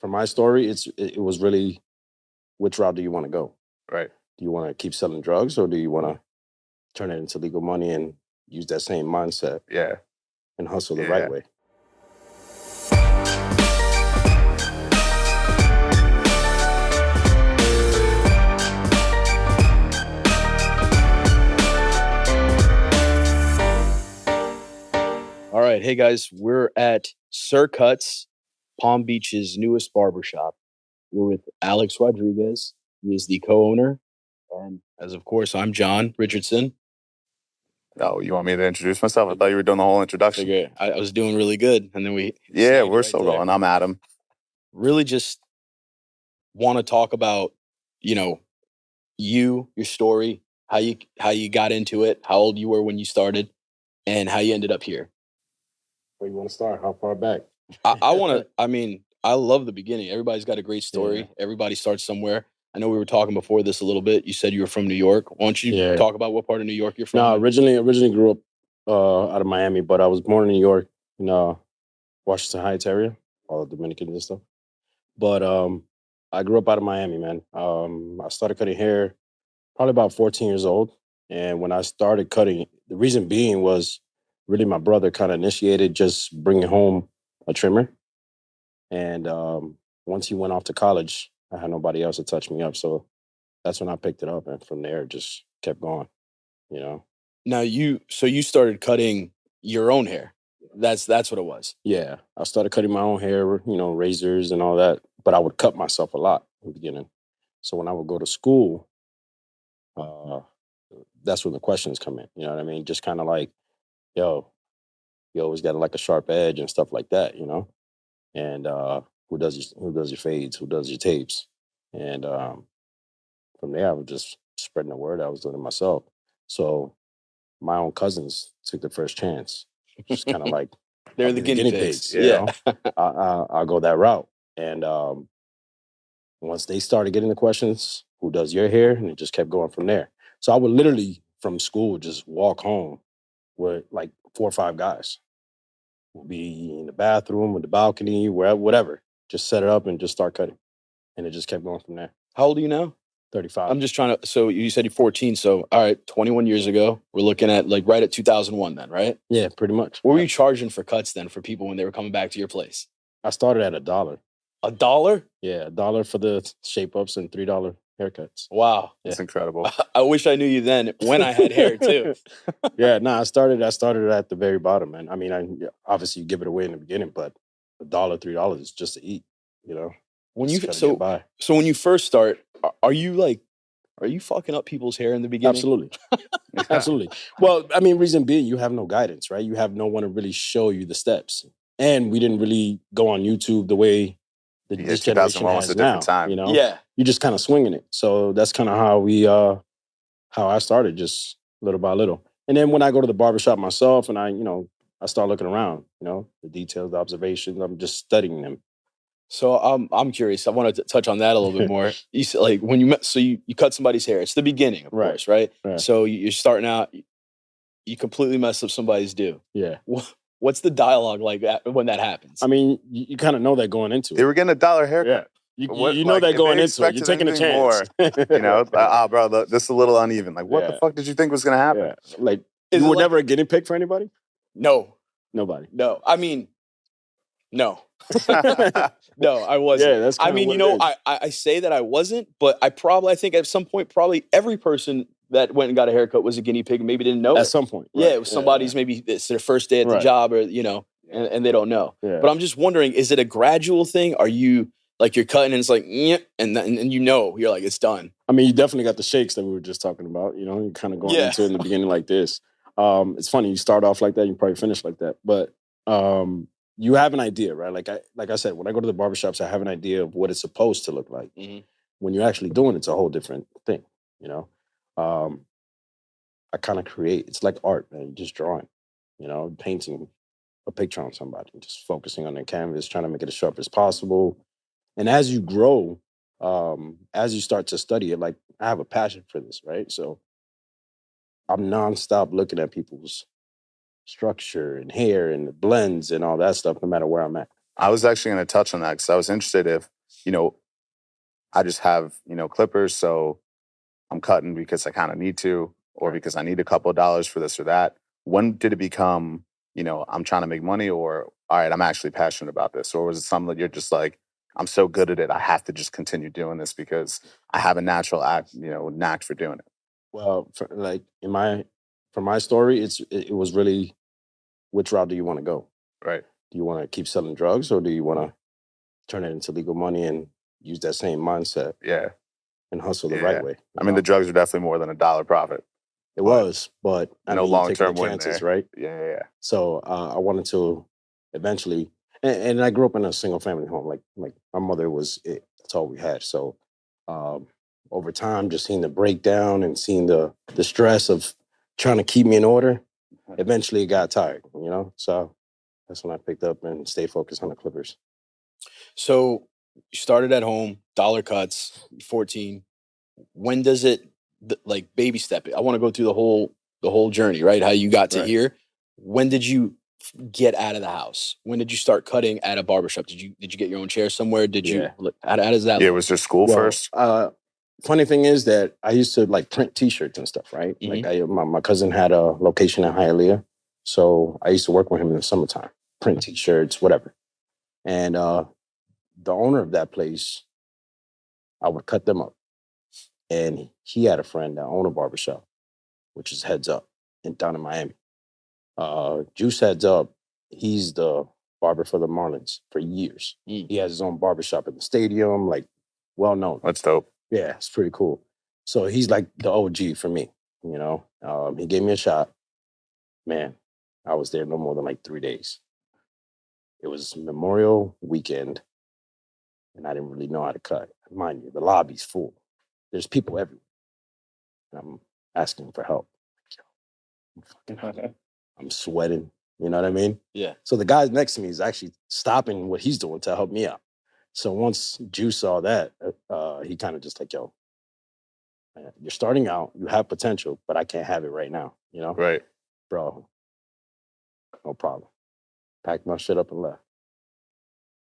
for my story, it was really, which route do you want to go? Right. Do you want to keep selling drugs, or do you want to turn it into legal money and use that same mindset? Yeah. And hustle the right way. All right, hey guys, we're at Sir Cutz, Palm Beach's newest barbershop. We're with Alex Rodriguez. He is the co-owner. And as of course, I'm John Richardson. Oh, you want me to introduce myself? I thought you were doing the whole introduction. I was doing really good. And then we're still going. I'm Adam. Really just want to talk about, your story, how you got into it, how old you were when you started, and how you ended up here. Where you want to start? How far back? I love the beginning. Everybody's got a great story. Yeah. Everybody starts somewhere. I know we were talking before this a little bit. You said you were from New York. Why don't you talk about what part of New York you're from? No, originally grew up out of Miami, but I was born in New York, in Washington Heights area, all the Dominicans and stuff. But I grew up out of Miami, man. I started cutting hair probably about 14 years old. And when I started cutting, the reason being was really my brother kind of initiated just bringing home a trimmer. And once he went off to college, I had nobody else to touch me up. So that's when I picked it up. And from there, it just kept going, Now, you started cutting your own hair. That's what it was. Yeah. I started cutting my own hair, razors and all that. But I would cut myself a lot in the beginning. So when I would go to school, that's when the questions come in. You know what I mean? Just kind of like, yo, you always got like a sharp edge and stuff like that, And who does your fades? Who does your tapes? And from there, I was just spreading the word. I was doing it myself. So my own cousins took the first chance. Just kind of like they're the guinea pigs. I'll go that route. And once they started getting the questions, who does your hair? And it just kept going from there. So I would literally from school just walk home with like 4 or 5 guys. We'll be in the bathroom, with the balcony, wherever, whatever. Just set it up and just start cutting. And it just kept going from there. How old are you now? 35. I'm just trying to, so you said you're 14. So, all right, 21 years ago, we're looking at like right at 2001 then, right? Yeah, pretty much. What were you charging for cuts then for people when they were coming back to your place? I started at $1. $1? Yeah, $1 for the shape-ups and $3 haircuts. Wow. That's incredible. I wish I knew you then when I had hair too. I started at the very bottom, man. I mean, obviously you give it away in the beginning, but $1, $3 is just to eat, When when you first start, are you fucking up people's hair in the beginning? Absolutely. Absolutely. Well, I mean, reason being, you have no guidance, right? You have no one to really show you the steps. And we didn't really go on YouTube the way this generation has a now, different time. Yeah. You're just kind of swinging it. So that's kind of how I started, just little by little. And then when I go to the barbershop myself and I start looking around, the details, the observations, I'm just studying them. So I'm curious. I want to touch on that a little bit more. You said, like when you met, so you cut somebody's hair. It's the beginning, of course, right? So you're starting out. You completely mess up somebody's do. Yeah. What's the dialogue like when that happens? I mean, you kind of know that going into it. They were getting $1 haircut. Yeah. You know that going into it. You're taking a chance. Bro, this is a little uneven. Like, what the fuck did you think was going to happen? Yeah. Like, you were never a guinea pig for anybody? No. Nobody? No. I mean, no. No, I wasn't. Yeah, that's kind of I say that I wasn't, but I think at some point, probably every person that went and got a haircut was a guinea pig and maybe didn't know at some point. Right. Yeah, it was somebody's maybe it's their first day at the job or, and they don't know. Yeah. But I'm just wondering, is it a gradual thing? Are you like you're cutting and it's like, and you're like, it's done. I mean, you definitely got the shakes that we were just talking about. You're kind of going into it in the beginning like this. It's funny, you start off like that, you probably finish like that. But you have an idea, right? Like I said, when I go to the barbershops, I have an idea of what it's supposed to look like. Mm-hmm. When you're actually doing it, it's a whole different thing, I kind of create. It's like art, man. You're just drawing, painting a picture on somebody, just focusing on their canvas, trying to make it as sharp as possible. And as you grow, as you start to study it, like I have a passion for this, right? So I'm nonstop looking at people's structure and hair and the blends and all that stuff, no matter where I'm at. I was actually going to touch on that because I was interested if you know, I just have, clippers, so I'm cutting because I kind of need to, or because I need a couple of dollars for this or that. When did it become, I'm trying to make money, or all right, I'm actually passionate about this? Or was it something that you're just like, I'm so good at it, I have to just continue doing this because I have a natural knack for doing it? Well, for my story, it was really, which route do you want to go? Right. Do you want to keep selling drugs, or do you want to turn it into legal money and use that same mindset Yeah. and hustle the Yeah. right way? I mean, the drugs are definitely more than $1 profit. It but was, but I No mean, long taking the term win chances, there. right? Yeah. So I wanted to eventually, and I grew up in a single family home. Like my mother was it. That's all we had. So um, over time, just seeing the breakdown and seeing the stress of trying to keep me in order, eventually it got tired. So that's when I picked up and stayed focused on the Clippers. So you started at home, dollar cuts, 14. When does it like baby step it? I want to go through the whole journey, right? How you got to Right. here. When did you get out of the house? When did you start cutting at a barbershop? Did you get your own chair somewhere? Did you how does that Yeah, look? was there school Well, first? funny thing is that I used to like print T-shirts and stuff, right? Like my cousin had a location in Hialeah, so I used to work with him in the summertime, print T-shirts, whatever. And the owner of that place, I would cut them up, and he had a friend that owned a barbershop, which is Heads Up, down in Miami. Juice Heads Up, he's the barber for the Marlins for years. He has his own barbershop in the stadium, like well known. That's dope. Yeah, it's pretty cool. So he's like the OG for me, He gave me a shot. Man, I was there no more than like 3 days. It was Memorial Weekend, and I didn't really know how to cut. Mind you, the lobby's full. There's people everywhere. I'm asking for help. I'm sweating. You know what I mean? Yeah. So the guy next to me is actually stopping what he's doing to help me out. So once Juice saw that, he kind of just like, yo, man, you're starting out, you have potential, but I can't have it right now, Right. Bro, no problem. Packed my shit up and left.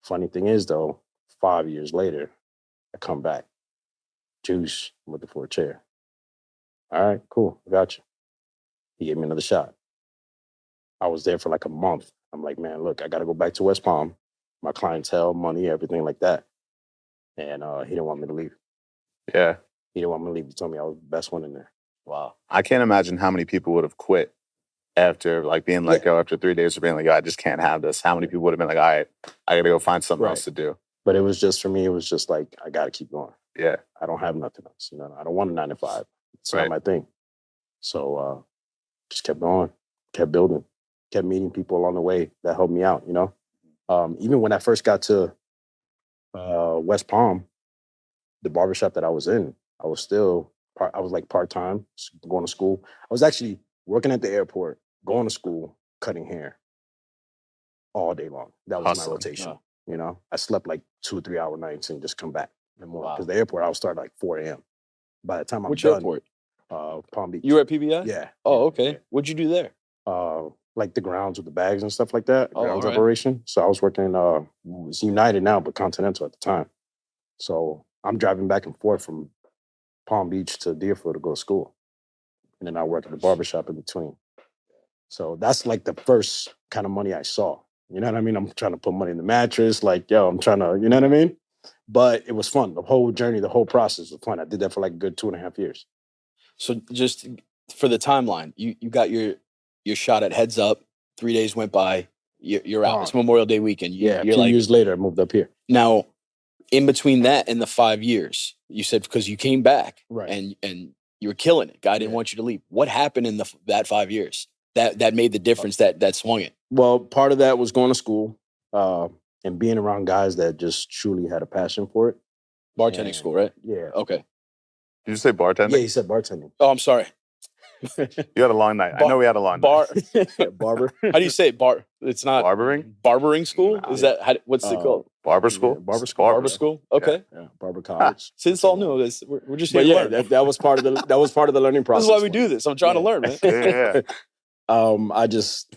Funny thing is, though, 5 years later, I come back. Juice, I'm looking for a chair. All right, cool, got you. He gave me another shot. I was there for like a month. I'm like, man, look, I got to go back to West Palm. My clientele, money, everything like that. And he didn't want me to leave. Yeah. He didn't want me to leave. He told me I was the best one in there. Wow. I can't imagine how many people would have quit after like being let go after 3 days of being like, I just can't have this. How many people would have been like, all right, I gotta go find something else to do. But it was just for me, it was just like, I gotta keep going. Yeah. I don't have nothing else. I don't want a 9 to 5. It's not my thing. So just kept going, kept building, kept meeting people along the way that helped me out, Even when I first got to West Palm, the barbershop that I was in, I was still, I was like part-time, going to school. I was actually working at the airport, going to school, cutting hair all day long. That was my rotation. I slept like 2 or 3 hour nights and just come back in the morning. Because the airport, I would start like 4 a.m. By the time I'm done. Which airport? Palm Beach. You were at PBI? Yeah. Oh, okay. Yeah. What'd you do there? Like the grounds with the bags and stuff like that. Grounds right. operation. So I was working, it's United now, but Continental at the time. So I'm driving back and forth from Palm Beach to Deerfield to go to school. And then I work at the barbershop in between. So that's like the first kind of money I saw. You know what I mean? I'm trying to put money in the mattress. Like, yo, I'm trying to, you know what I mean? But it was fun. The whole journey, the whole process was fun. I did that for like a good 2.5 years. So just for the timeline, you got your shot at Heads Up. 3 days went by. You're out. It's Memorial Day weekend. A few years later, I moved up here. Now, in between that and the 5 years, you said because you came back and you were killing it. God didn't want you to leave. What happened in that 5 years that made the difference that swung it? Well, part of that was going to school and being around guys that just truly had a passion for it. Bartending school, right? Yeah. Okay. Did you say bartending? Yeah, he said bartending. Oh, I'm sorry. You had a long night. I know we had a long night. Barber. How do you say it? It's not barbering. Barbering school? Is that what's it called? Barber school. Barber school. Barber school. Okay. Yeah. Barber college. Since it's all new, we're just here but to yeah, learn. that was part of the learning process. This is why we do this. I'm trying to learn, man. Yeah. I just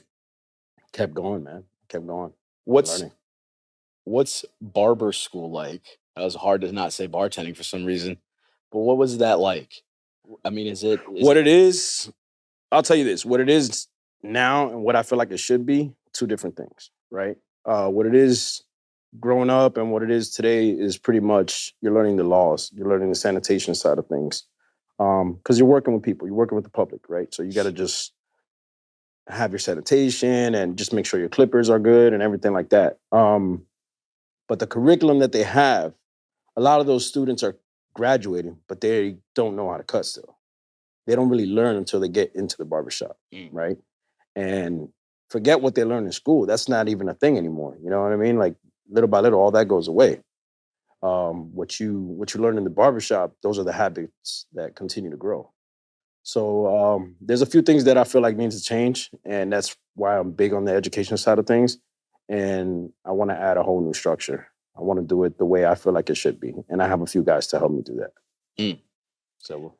kept going, man. Kept going. What's barber school like That was hard to not say bartending for some reason. But what was that like? I mean, What it is, I'll tell you this: what it is now and what I feel like it should be, two different things, right? What it is growing up and what it is today is pretty much you're learning the laws, you're learning the sanitation side of things, because you're working with people, you're working with the public, right? So you got to just have your sanitation and just make sure your clippers are good and everything like that. But the curriculum that they have, a lot of those students are graduating, but they don't know how to cut still. They don't really learn until they get into the barbershop, right? And forget what they learn in school. That's not even a thing anymore. You know what I mean? Like little by little, all that goes away. What you learn in the barbershop, those are the habits that continue to grow. So there's a few things that I feel like needs to change, and that's why I'm big on the education side of things. And I want to add a whole new structure. I want to do it the way I feel like it should be, and I have a few guys to help me do that. Mm. So,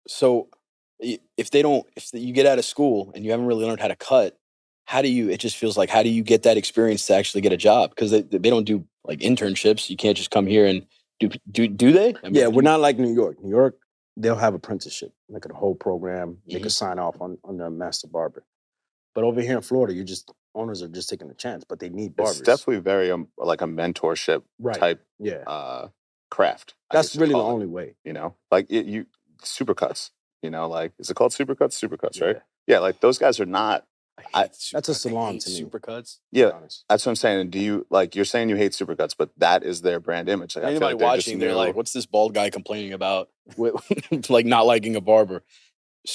So if you get out of school and you haven't really learned how to cut, it just feels like, how do you get that experience to actually get a job? Because they don't do like internships. You can't just come here and do they? I mean, yeah, we're not like New York. New York, they'll have apprenticeship, like a whole program. They could sign off on their master barber. But over here in Florida, owners are just taking a chance, but they need barbers. It's definitely very like a mentorship type craft. That's really the only way. You know, like you Supercuts. You know, like is it called Supercuts? Supercuts, right? Yeah, like those guys are not. That's a salon to me. Supercuts. Yeah, that's what I'm saying. And do you like? You're saying you hate Supercuts, but that is their brand image. Like, anybody watching, they're like, "What's this bald guy complaining about? Like not liking a barber?"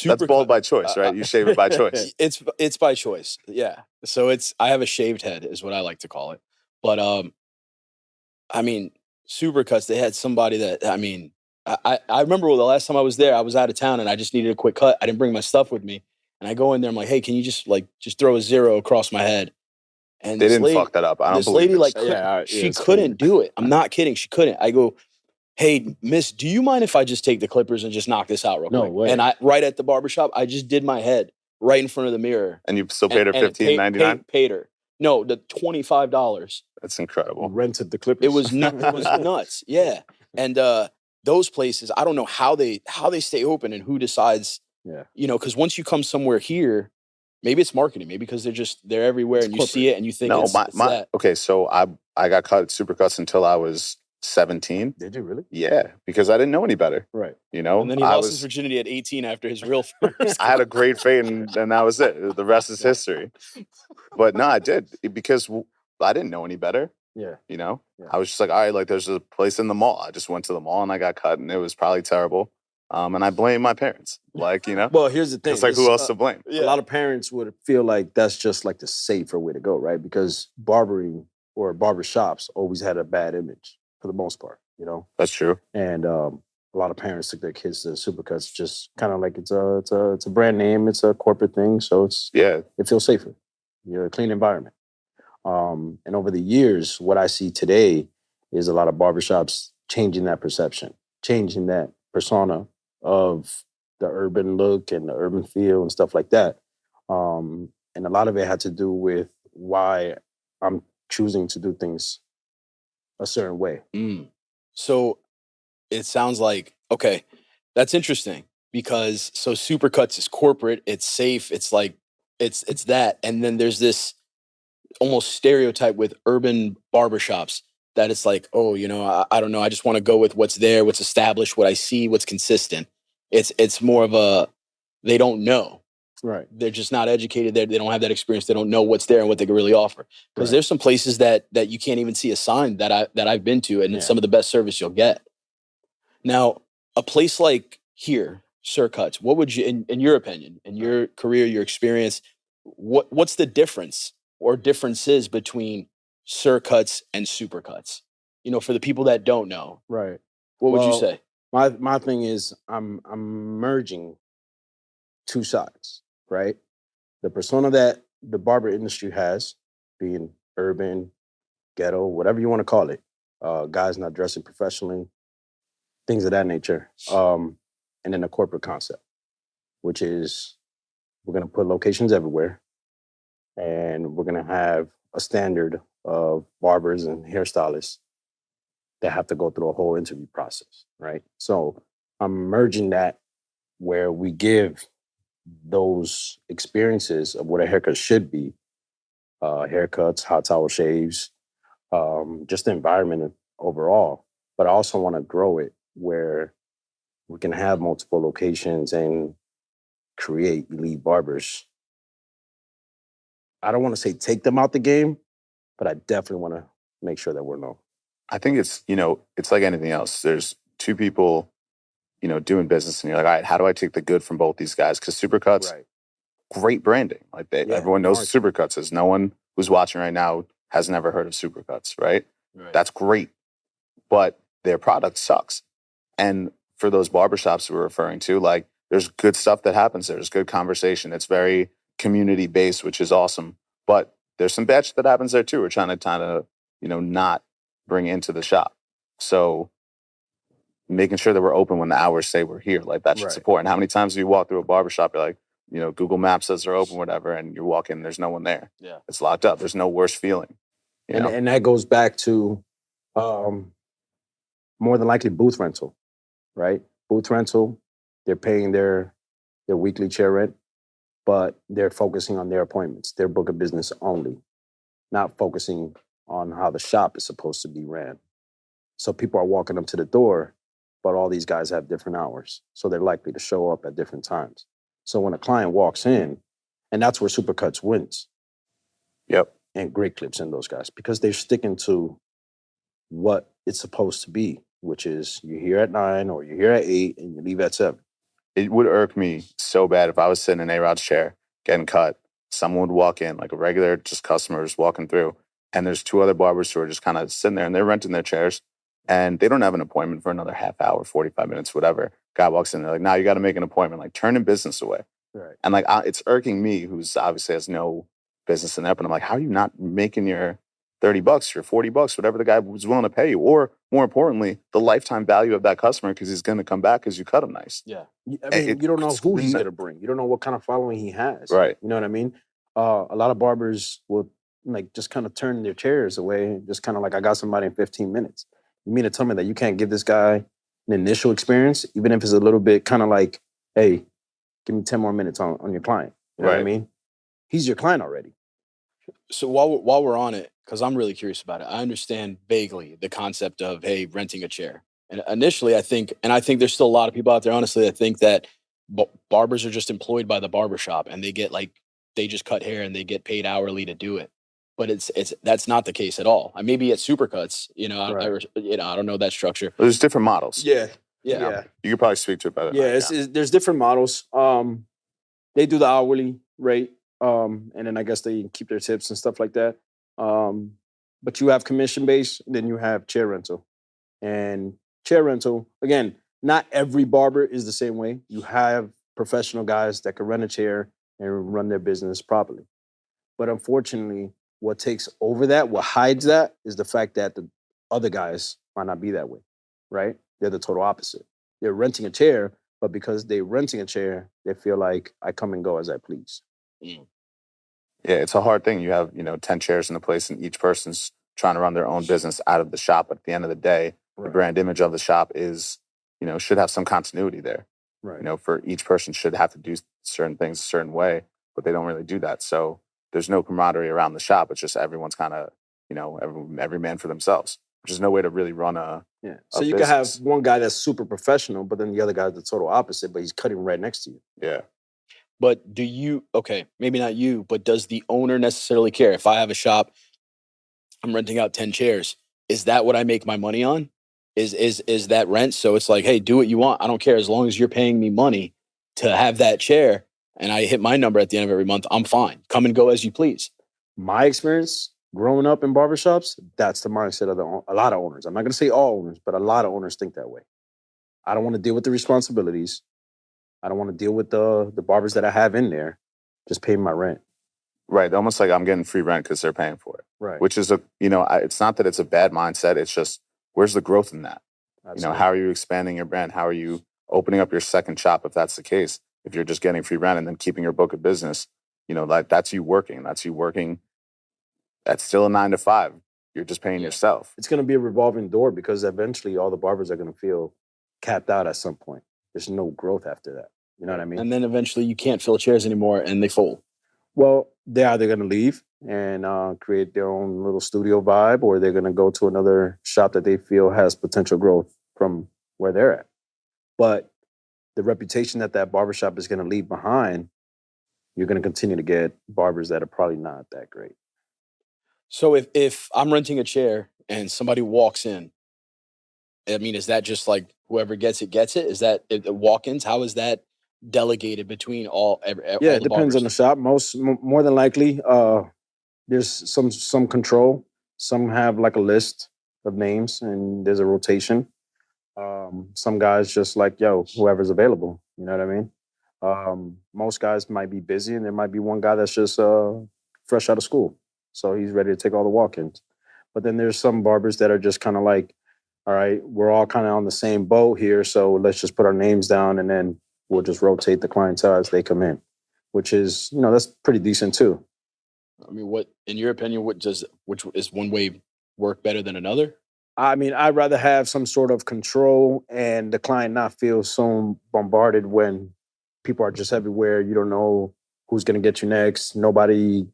That's bald by choice, right? You shave it by choice. It's by choice. Yeah. So I have a shaved head, is what I like to call it. But I mean, Supercuts, they had somebody that, I mean, I remember the last time I was there, I was out of town and I just needed a quick cut. I didn't bring my stuff with me. And I go in there, I'm like, hey, can you just throw a zero across my head? And they didn't fuck that up. I don't believe this lady, she couldn't do it. I'm not kidding. She couldn't. I go, hey, miss, do you mind if I just take the clippers and just knock this out real quick? No way. And right at the barbershop, I just did my head right in front of the mirror. And you still paid her $15.99? Paid her. No, the $25. That's incredible. You rented the clippers. It was nuts. Yeah. And those places, I don't know how they stay open and who decides. Yeah. You know, because once you come somewhere here, maybe it's marketing, maybe because they're everywhere and you see it and you think it's that. Okay, so I got cut at Supercuts until I was 17. Did you really? Yeah, because I didn't know any better. Right. You know? And then he lost his virginity at 18 after his real first. I had a great fade and that was it. The rest is history. But no, I did because I didn't know any better. Yeah. You know? Yeah. I was just like, all right, like there's a place in the mall. I just went to the mall and I got cut and it was probably terrible. And I blame my parents. Like, you know? Well, here's the thing. It's like, who else to blame? A lot of parents would feel like that's just like the safer way to go, right? Because barbering or barbershops always had a bad image for the most part, you know? That's true. And a lot of parents took their kids to Supercuts just kind of like it's a brand name, it's a corporate thing, so it feels safer. You're a clean environment. And over the years, what I see today is a lot of barbershops changing that perception, changing that persona of the urban look and the urban feel and stuff like that. And a lot of it had to do with why I'm choosing to do things a certain way. So it sounds like, okay, that's interesting because Supercuts is corporate, it's safe, it's like, it's that. And then there's this almost stereotype with urban barbershops that it's like, oh, you know, I don't know. I just want to go with what's there, what's established, what I see, what's consistent. It's more of they don't know. Right. They're just not educated there. They don't have that experience. They don't know what's there and what they can really offer. Because there's some places that you can't even see a sign that I've been to, and it's some of the best service you'll get. Now, a place like here, Sir Cutz, what would you, in your opinion, in your career, your experience, what's the difference or differences between Sir Cutz and Supercuts? You know, for the people that don't know. Right. What would you say? My thing is I'm merging two sides, right? The persona that the barber industry has, being urban, ghetto, whatever you want to call it, guys not dressing professionally, things of that nature. And then the corporate concept, which is we're going to put locations everywhere and we're going to have a standard of barbers and hairstylists that have to go through a whole interview process, right? So I'm merging that where we give those experiences of what a haircut should be, haircuts, hot towel shaves, just the environment overall. But I also want to grow it where we can have multiple locations and create elite barbers. I don't want to say take them out the game, but I definitely want to make sure that we're known. I think it's, it's like anything else. There's two people, doing business, and you're like, all right, how do I take the good from both these guys? Because Supercuts, Right. great branding. Like Yeah, everyone knows marketing. Supercuts is. No one who's watching right now has never heard of Supercuts, right? Right. That's great. But their product sucks. And for those barbershops we're referring to, like, there's good stuff that happens there. There's good conversation. It's very community based, which is awesome. But there's some bad shit that happens there too. We're trying to kind of, not bring into the shop. So making sure that we're open when the hours say we're here, like that should Right. support. And how many times do you walk through a barbershop, you're like, Google Maps says they're open, whatever, and you walk in, there's no one there. Yeah. It's locked up. There's no worse feeling. And that goes back to more than likely booth rental, right? Booth rental, they're paying their weekly chair rent, but they're focusing on their appointments, their book of business only, not focusing on how the shop is supposed to be ran. So people are walking up to the door, but all these guys have different hours. So they're likely to show up at different times. So when a client walks in, and that's where Supercuts wins. Yep. And Great Clips and those guys, because they're sticking to what it's supposed to be, which is you're here at 9 or you're here at 8 and you leave at 7. It would irk me so bad if I was sitting in A-Rod's chair getting cut. Someone would walk in, like a regular just customers walking through, and there's two other barbers who are just kind of sitting there and they're renting their chairs and they don't have an appointment for another half hour, 45 minutes, whatever. Guy walks in, they're like, now you got to make an appointment, like turning business away. Right. And like, it's irking me, who's obviously has no business in that, but I'm like, how are you not making your $30, your $40, whatever the guy was willing to pay you? Or more importantly, the lifetime value of that customer, because he's going to come back because you cut him nice. Yeah. I mean, you don't know who he's going to bring. You don't know what kind of following he has. Right. You know what I mean? A lot of barbers will like just kind of turn their chairs away and just kind of like, I got somebody in 15 minutes. You mean to tell me that you can't give this guy an initial experience, even if it's a little bit kind of like, hey, give me 10 more minutes on your client. You know what I mean? He's your client already. So while we're on it, because I'm really curious about it, I understand vaguely the concept of, hey, renting a chair. And initially, I think there's still a lot of people out there, honestly, that think that barbers are just employed by the barbershop and they just cut hair and they get paid hourly to do it. But that's not the case at all. Maybe at Supercuts, I don't know that structure. There's different models. Yeah. You could probably speak to it better. Yeah, there's different models. They do the hourly rate, and then I guess they keep their tips and stuff like that. But you have commission based, then you have chair rental. And chair rental, again, not every barber is the same way. You have professional guys that can rent a chair and run their business properly. But unfortunately, what takes over that, what hides that, is the fact that the other guys might not be that way, right? They're the total opposite. They're renting a chair, but because they're renting a chair, they feel like I come and go as I please. Yeah, it's a hard thing. You have, 10 chairs in the place and each person's trying to run their own business out of the shop. But at the end of the day, the brand image of the shop is, should have some continuity there. Right. For each person should have to do certain things a certain way, but they don't really do that. So there's no camaraderie around the shop. It's just everyone's kind of, every man for themselves, which is no way to really run a So you can have one guy that's super professional, but then the other guy's the total opposite, but he's cutting right next to you. Yeah. But do you, maybe not you, but does the owner necessarily care? If I have a shop, I'm renting out 10 chairs. Is that what I make my money on? Is that rent? So it's like, hey, do what you want. I don't care. As long as you're paying me money to have that chair and I hit my number at the end of every month, I'm fine. Come and go as you please. My experience growing up in barbershops, that's the mindset of a lot of owners. I'm not going to say all owners, but a lot of owners think that way. I don't want to deal with the responsibilities. I don't want to deal with the barbers that I have in there. Just pay my rent. Right. Almost like I'm getting free rent because they're paying for it. Right. Which is, it's not that it's a bad mindset. It's just, where's the growth in that? Absolutely. How are you expanding your brand? How are you opening up your second shop if that's the case? If you're just getting free rent and then keeping your book of business, like that's you working. That's still a 9 to 5. you're just paying Yeah. yourself. It's going to be a revolving door because eventually all the barbers are going to feel capped out at some point. There's no growth after that. You know what I mean? And then eventually you can't fill chairs anymore and they fold. Well, they're either going to leave and create their own little studio vibe, or they're going to go to another shop that they feel has potential growth from where they're at. But the reputation that that barbershop is going to leave behind, you're going to continue to get barbers that are probably not that great. So if I'm renting a chair and somebody walks in, I mean, is that just like whoever gets it gets it? Is that walk-ins? How is that delegated between all Yeah, the it depends on the barbers? shop. More than likely, there's some control. Some have like a list of names, and there's a rotation. Some guys just like, yo, whoever's available. You know what I mean? Most guys might be busy, and there might be one guy that's just fresh out of school, so he's ready to take all the walk-ins. But then there's some barbers that are just kind of like, all right, we're all kind of on the same boat here, so let's just put our names down, and then we'll just rotate the clientele as they come in, which is, that's pretty decent too. I mean, what, in your opinion, which is one way work better than another? I mean, I'd rather have some sort of control and the client not feel so bombarded when people are just everywhere. You don't know who's going to get you next. Nobody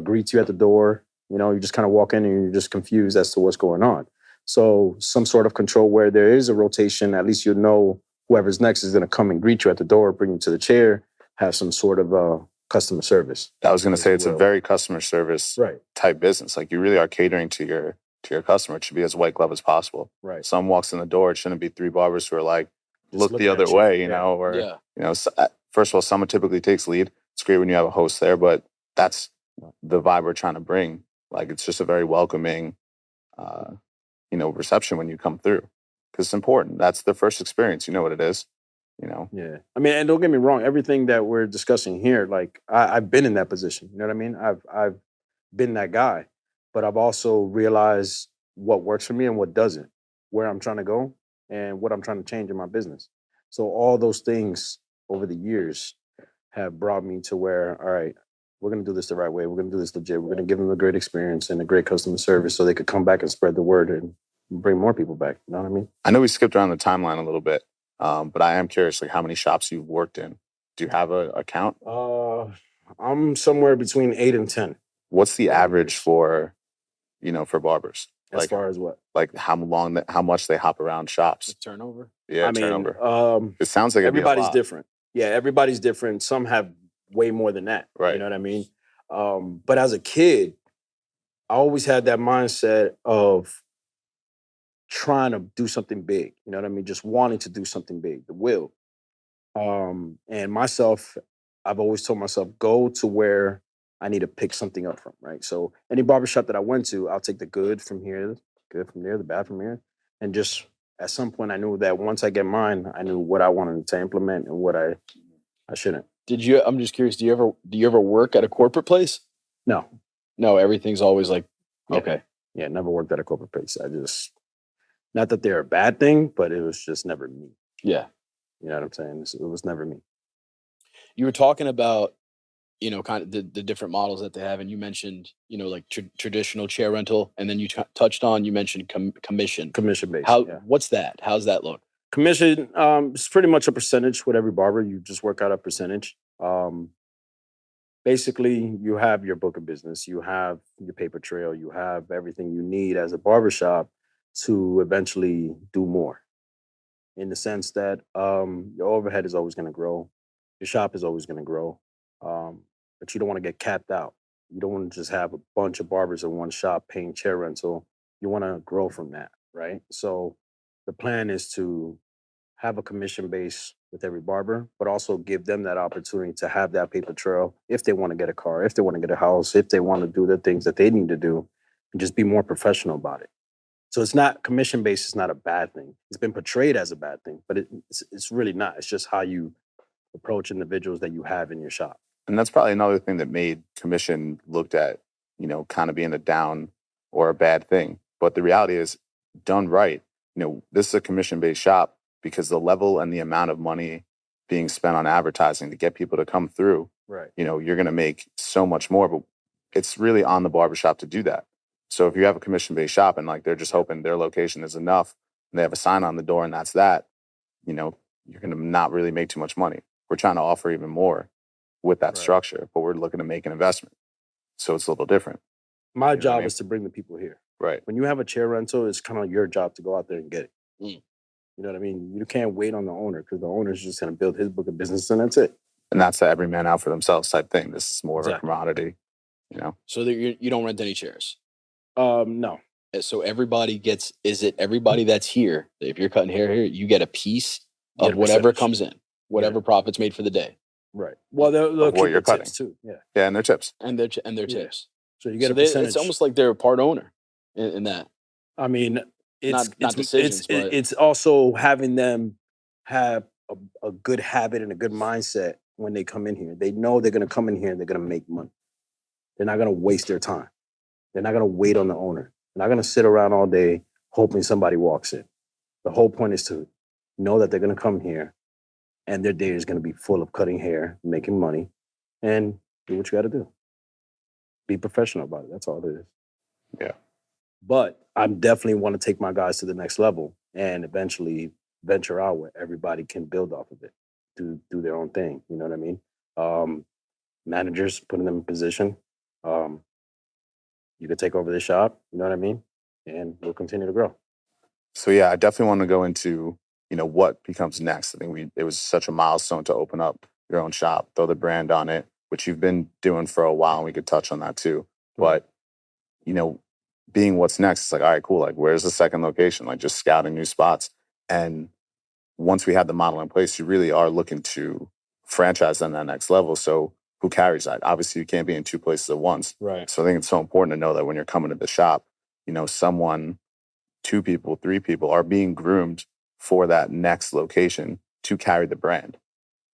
greets you at the door. You just kind of walk in and you're just confused as to what's going on. So some sort of control where there is a rotation, at least whoever's next is going to come and greet you at the door, bring you to the chair, have some sort of customer service. I was going to say it's a well. very customer service Right. type business. Like, you really are catering to your customer. It should be as white glove as possible. Right. Someone walks in the door, it shouldn't be three barbers who are like, Just look the looking at other you. way, Yeah. or Yeah. first of all, someone typically takes lead. It's great when you have a host there, but that's the vibe we're trying to bring. Like, it's just a very welcoming, reception when you come through, because it's important. That's the first experience. You know what it is. Yeah. I mean, and don't get me wrong, everything that we're discussing here, like I've been in that position. You know what I mean? I've been that guy, but I've also realized what works for me and what doesn't, where I'm trying to go and what I'm trying to change in my business. So all those things over the years have brought me to where, all right, we're going to do this the right way. We're going to do this legit. We're going to give them a great experience and a great customer service so they could come back and spread the word and bring more people back. You know what I mean? I know we skipped around the timeline a little bit, but I am curious, like, how many shops you've worked in. Do you have a count? I'm somewhere between 8 and 10. What's the average for barbers? As far as what? Like, how much they hop around shops? With turnover? Yeah, I mean, turnover. It sounds like it'd be a everybody's lot. different. Yeah, everybody's different. Some have way more than that. Right. You know what I mean? But as a kid, I always had that mindset of trying to do something big. You know what I mean? Just wanting to do something big, the will. And myself, I've always told myself, go to where I need to pick something up from, right? So any barbershop that I went to, I'll take the good from here, good from there, the bad from here. And just at some point I knew that once I get mine, I knew what I wanted to implement and what I shouldn't. I'm just curious, do you ever work at a corporate place? No. No, everything's always like, Yeah. okay. Yeah, never worked at a corporate place. Not that they're a bad thing, but it was just never me. Yeah. You know what I'm saying? It was never me. You were talking about, kind of the different models that they have. And you mentioned, like traditional chair rental. And then you you mentioned commission. Commission based. What's that? How's that look? Commission, it's pretty much a percentage with every barber. You just work out a percentage. Basically, you have your book of business. You have your paper trail. You have everything you need as a barbershop to eventually do more. In the sense that your overhead is always going to grow. Your shop is always going to grow. But you don't want to get capped out. You don't want to just have a bunch of barbers in one shop paying chair rental. You want to grow from that, right? So the plan is to have a commission base with every barber, but also give them that opportunity to have that paper trail if they want to get a car, if they want to get a house, if they want to do the things that they need to do, and just be more professional about it. So it's not commission based. It's not a bad thing. It's been portrayed as a bad thing, but it's really not. It's just how you approach individuals that you have in your shop. And that's probably another thing that made commission looked at, kind of being a down or a bad thing. But the reality is, done right, this is a commission-based shop because the level and the amount of money being spent on advertising to get people to come through, right? You're going to make so much more. But it's really on the barbershop to do that. So if you have a commission-based shop and like they're just hoping their location is enough and they have a sign on the door and that's that, you know, you're going to not really make too much money. We're trying to offer even more with that structure, but we're looking to make an investment. So it's a little different. My You know what I job mean? is to bring the people here. Right. When you have a chair rental, it's kind of your job to go out there and get it. Mm. You know what I mean? You can't wait on the owner because the owner's just going to build his book of business and that's it. And that's the every man out for themselves type thing. This is more of a Exactly. commodity, you know? So that you don't rent any chairs. No. So everybody gets, is it everybody that's here? If you're cutting hair here, you get a piece You get of a whatever percentage. comes in, whatever profits made for the day. Right. Well, they'll what keep you're the cutting. tips too. Yeah. Yeah, and their tips. And their Yeah. tips. So you get So a percentage. it's almost like they're a part owner in that. I mean, it's Not decisions, but it's also having them have a good habit and a good mindset when they come in here. They know they're going to come in here and they're going to make money. They're not going to waste their time. They're not going to wait on the owner. They're not going to sit around all day hoping somebody walks in. The whole point is to know that they're going to come here and their day is going to be full of cutting hair, making money, and do what you got to do. Be professional about it. That's all it is. Yeah. But I definitely want to take my guys to the next level and eventually venture out where everybody can build off of it, do their own thing. You know what I mean? Managers, putting them in position. You could take over the shop. You know what I mean? And we'll continue to grow. So yeah, I definitely want to go into, you know, what becomes next. I think it was such a milestone to open up your own shop, throw the brand on it, which you've been doing for a while, and we could touch on that too. But, you know, being what's next, it's like, all right, cool. Like, where's the second location? Like, just scouting new spots. And once we have the model in place, you really are looking to franchise on that next level. So who carries that? Obviously, you can't be in two places at once. Right. So I think it's so important to know that when you're coming to the shop, you know, someone, 2 people, 3 people are being groomed for that next location to carry the brand.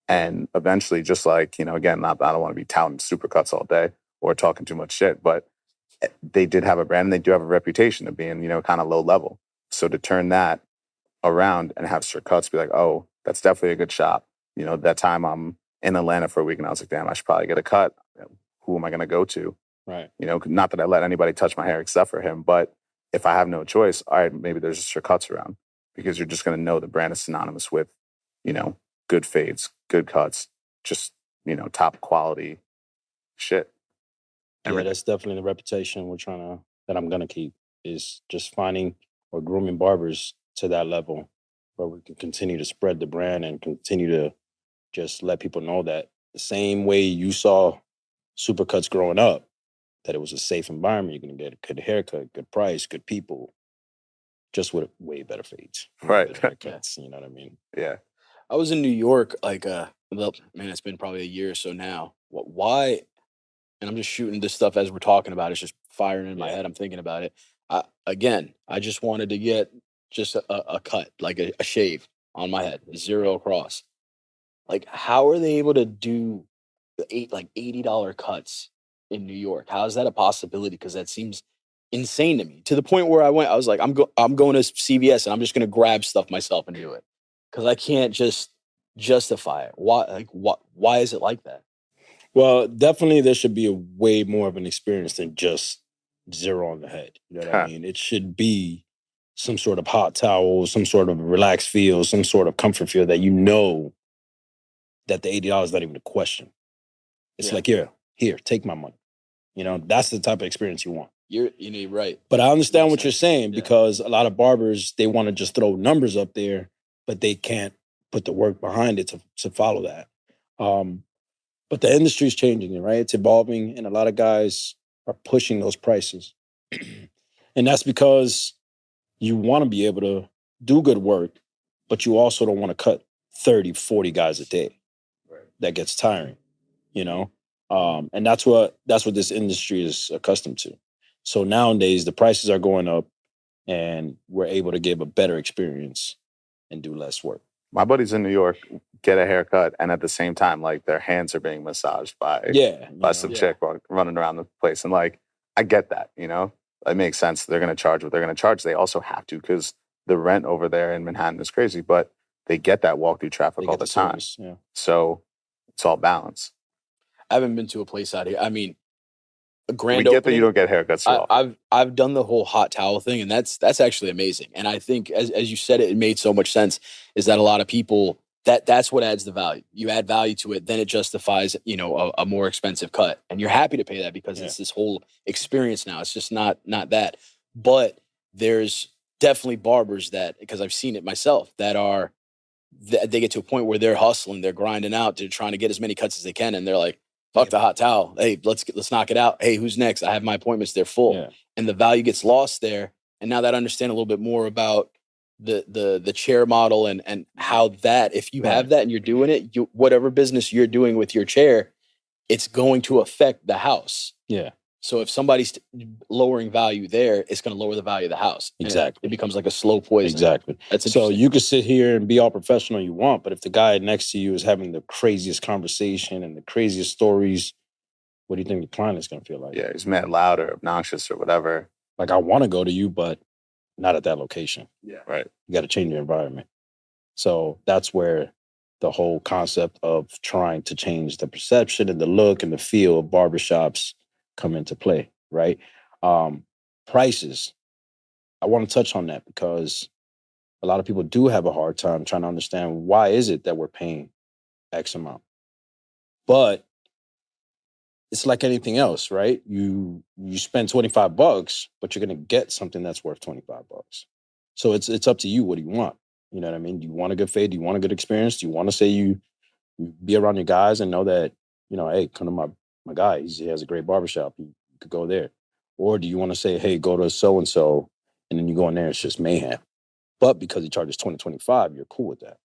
And eventually, just like, you know, again, I don't want to be touting Supercuts all day or talking too much shit, but they did have a brand and they do have a reputation of being, you know, kind of low level. So to turn that around and have Sir Cutz be like, oh, that's definitely a good shop. You know, that time I'm in Atlanta for a week and I was like, damn, I should probably get a cut. Who am I going to go to? Right. You know, not that I let anybody touch my hair except for him, but if I have no choice, all right, maybe there's a Sir Cutz around because you're just going to know the brand is synonymous with, you know, good fades, good cuts, just, you know, top quality shit. Yeah, that's definitely the reputation that I'm gonna keep is just finding or grooming barbers to that level where we can continue to spread the brand and continue to just let people know that the same way you saw Supercuts growing up, that it was a safe environment. You're gonna get a good haircut, good price, good people, just with way better fades, way Right. better haircuts. You know what I mean? Yeah. I was in New York, like, well, man, it's been probably a year or so now. Why? And I'm just shooting this stuff as we're talking about it. It's just firing in my head. I'm thinking about it. I just wanted to get just a cut, like a shave on my head, zero across. Like, how are they able to do the $80 cuts in New York? How is that a possibility? Because that seems insane to me. To the point where I was like, I'm going to CVS and I'm just going to grab stuff myself and do it because I can't just justify it. Why? Like, why is it like that? Well, definitely there should be a way more of an experience than just zero on the head. You know what I mean? It should be some sort of hot towel, some sort of relaxed feel, some sort of comfort feel that you know that the $80 is not even a question. It's like, here, take my money. You know, that's the type of experience you want. You're right. But I understand what you're sense. saying Yeah. because a lot of barbers, they want to just throw numbers up there, but they can't put the work behind it to follow that. But the industry is changing, right? It's evolving, and a lot of guys are pushing those prices. And that's because you want to be able to do good work, but you also don't want to cut 30, 40 guys a day. Right. That gets tiring, you know? And that's what this industry is accustomed to. So nowadays, the prices are going up, and we're able to give a better experience and do less work. My buddies in New York get a haircut, and at the same time, like their hands are being massaged by some chick running around the place. And like, I get that, you know, it makes sense. They're going to charge what they're going to charge. They also have to because the rent over there in Manhattan is crazy, but they get that walk through traffic all the time. Yeah. So it's all balance. I haven't been to a place out here. I mean, a grand We get that opening. you don't get haircuts too often. I've done the whole hot towel thing, and that's actually amazing. And I think as you said it made so much sense. Is that a lot of people that's what adds the value. You add value to it, then it justifies a more expensive cut, and you're happy to pay that because it's this whole experience now. It's just not that. But there's definitely barbers that, because I've seen it myself, that are they get to a point where they're hustling, they're grinding out, they're trying to get as many cuts as they can, and they're like, fuck the hot towel. Hey, let's knock it out. Hey, who's next? I have my appointments. They're full. Yeah. And the value gets lost there. And now that I understand a little bit more about the chair model and how that, if you have that and you're doing it, whatever business you're doing with your chair, it's going to affect the house. Yeah. So if somebody's lowering value there, it's going to lower the value of the house. Exactly. It becomes like a slow poison. Exactly. That's so you could sit here and be all professional you want, but if the guy next to you is having the craziest conversation and the craziest stories, what do you think the client is going to feel like? Yeah, he's mad loud or obnoxious or whatever. Like, I want to go to you, but not at that location. Yeah. Right. You got to change your environment. So that's where the whole concept of trying to change the perception and the look and the feel of barbershops come into play, right? Prices. I want to touch on that because a lot of people do have a hard time trying to understand why is it that we're paying X amount. But it's like anything else, right? You spend $25, but you're going to get something that's worth $25. So it's up to you. What do you want? You know what I mean? Do you want a good fade? Do you want a good experience? Do you want to say you be around your guys and know that, hey, come to my guy. He has a great barbershop. You could go there. Or do you want to say, hey, go to so-and-so, and then you go in there, it's just mayhem. But because he charges $20.25, you're cool with that.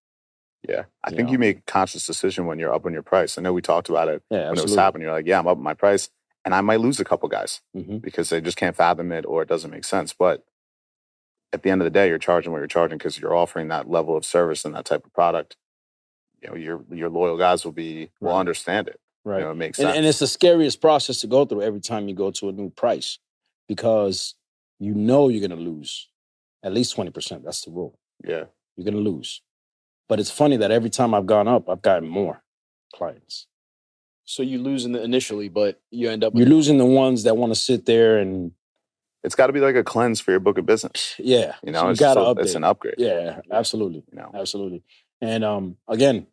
Yeah. I think you make a conscious decision when you're upping your price. I know we talked about it when it was happening. You're like, yeah, I'm upping my price. And I might lose a couple guys because they just can't fathom it or it doesn't make sense. But at the end of the day, you're charging what you're charging because you're offering that level of service and that type of product. Your loyal guys will understand it. Right. It makes sense. And it's the scariest process to go through every time you go to a new price because you're going to lose at least 20%. That's the rule. Yeah. You're going to lose. But it's funny that every time I've gone up, I've gotten more clients. So you lose initially, but you end up... You're losing the ones that want to sit there and... It's got to be like a cleanse for your book of business. Yeah. So it's an upgrade. Yeah, absolutely. Absolutely. And again,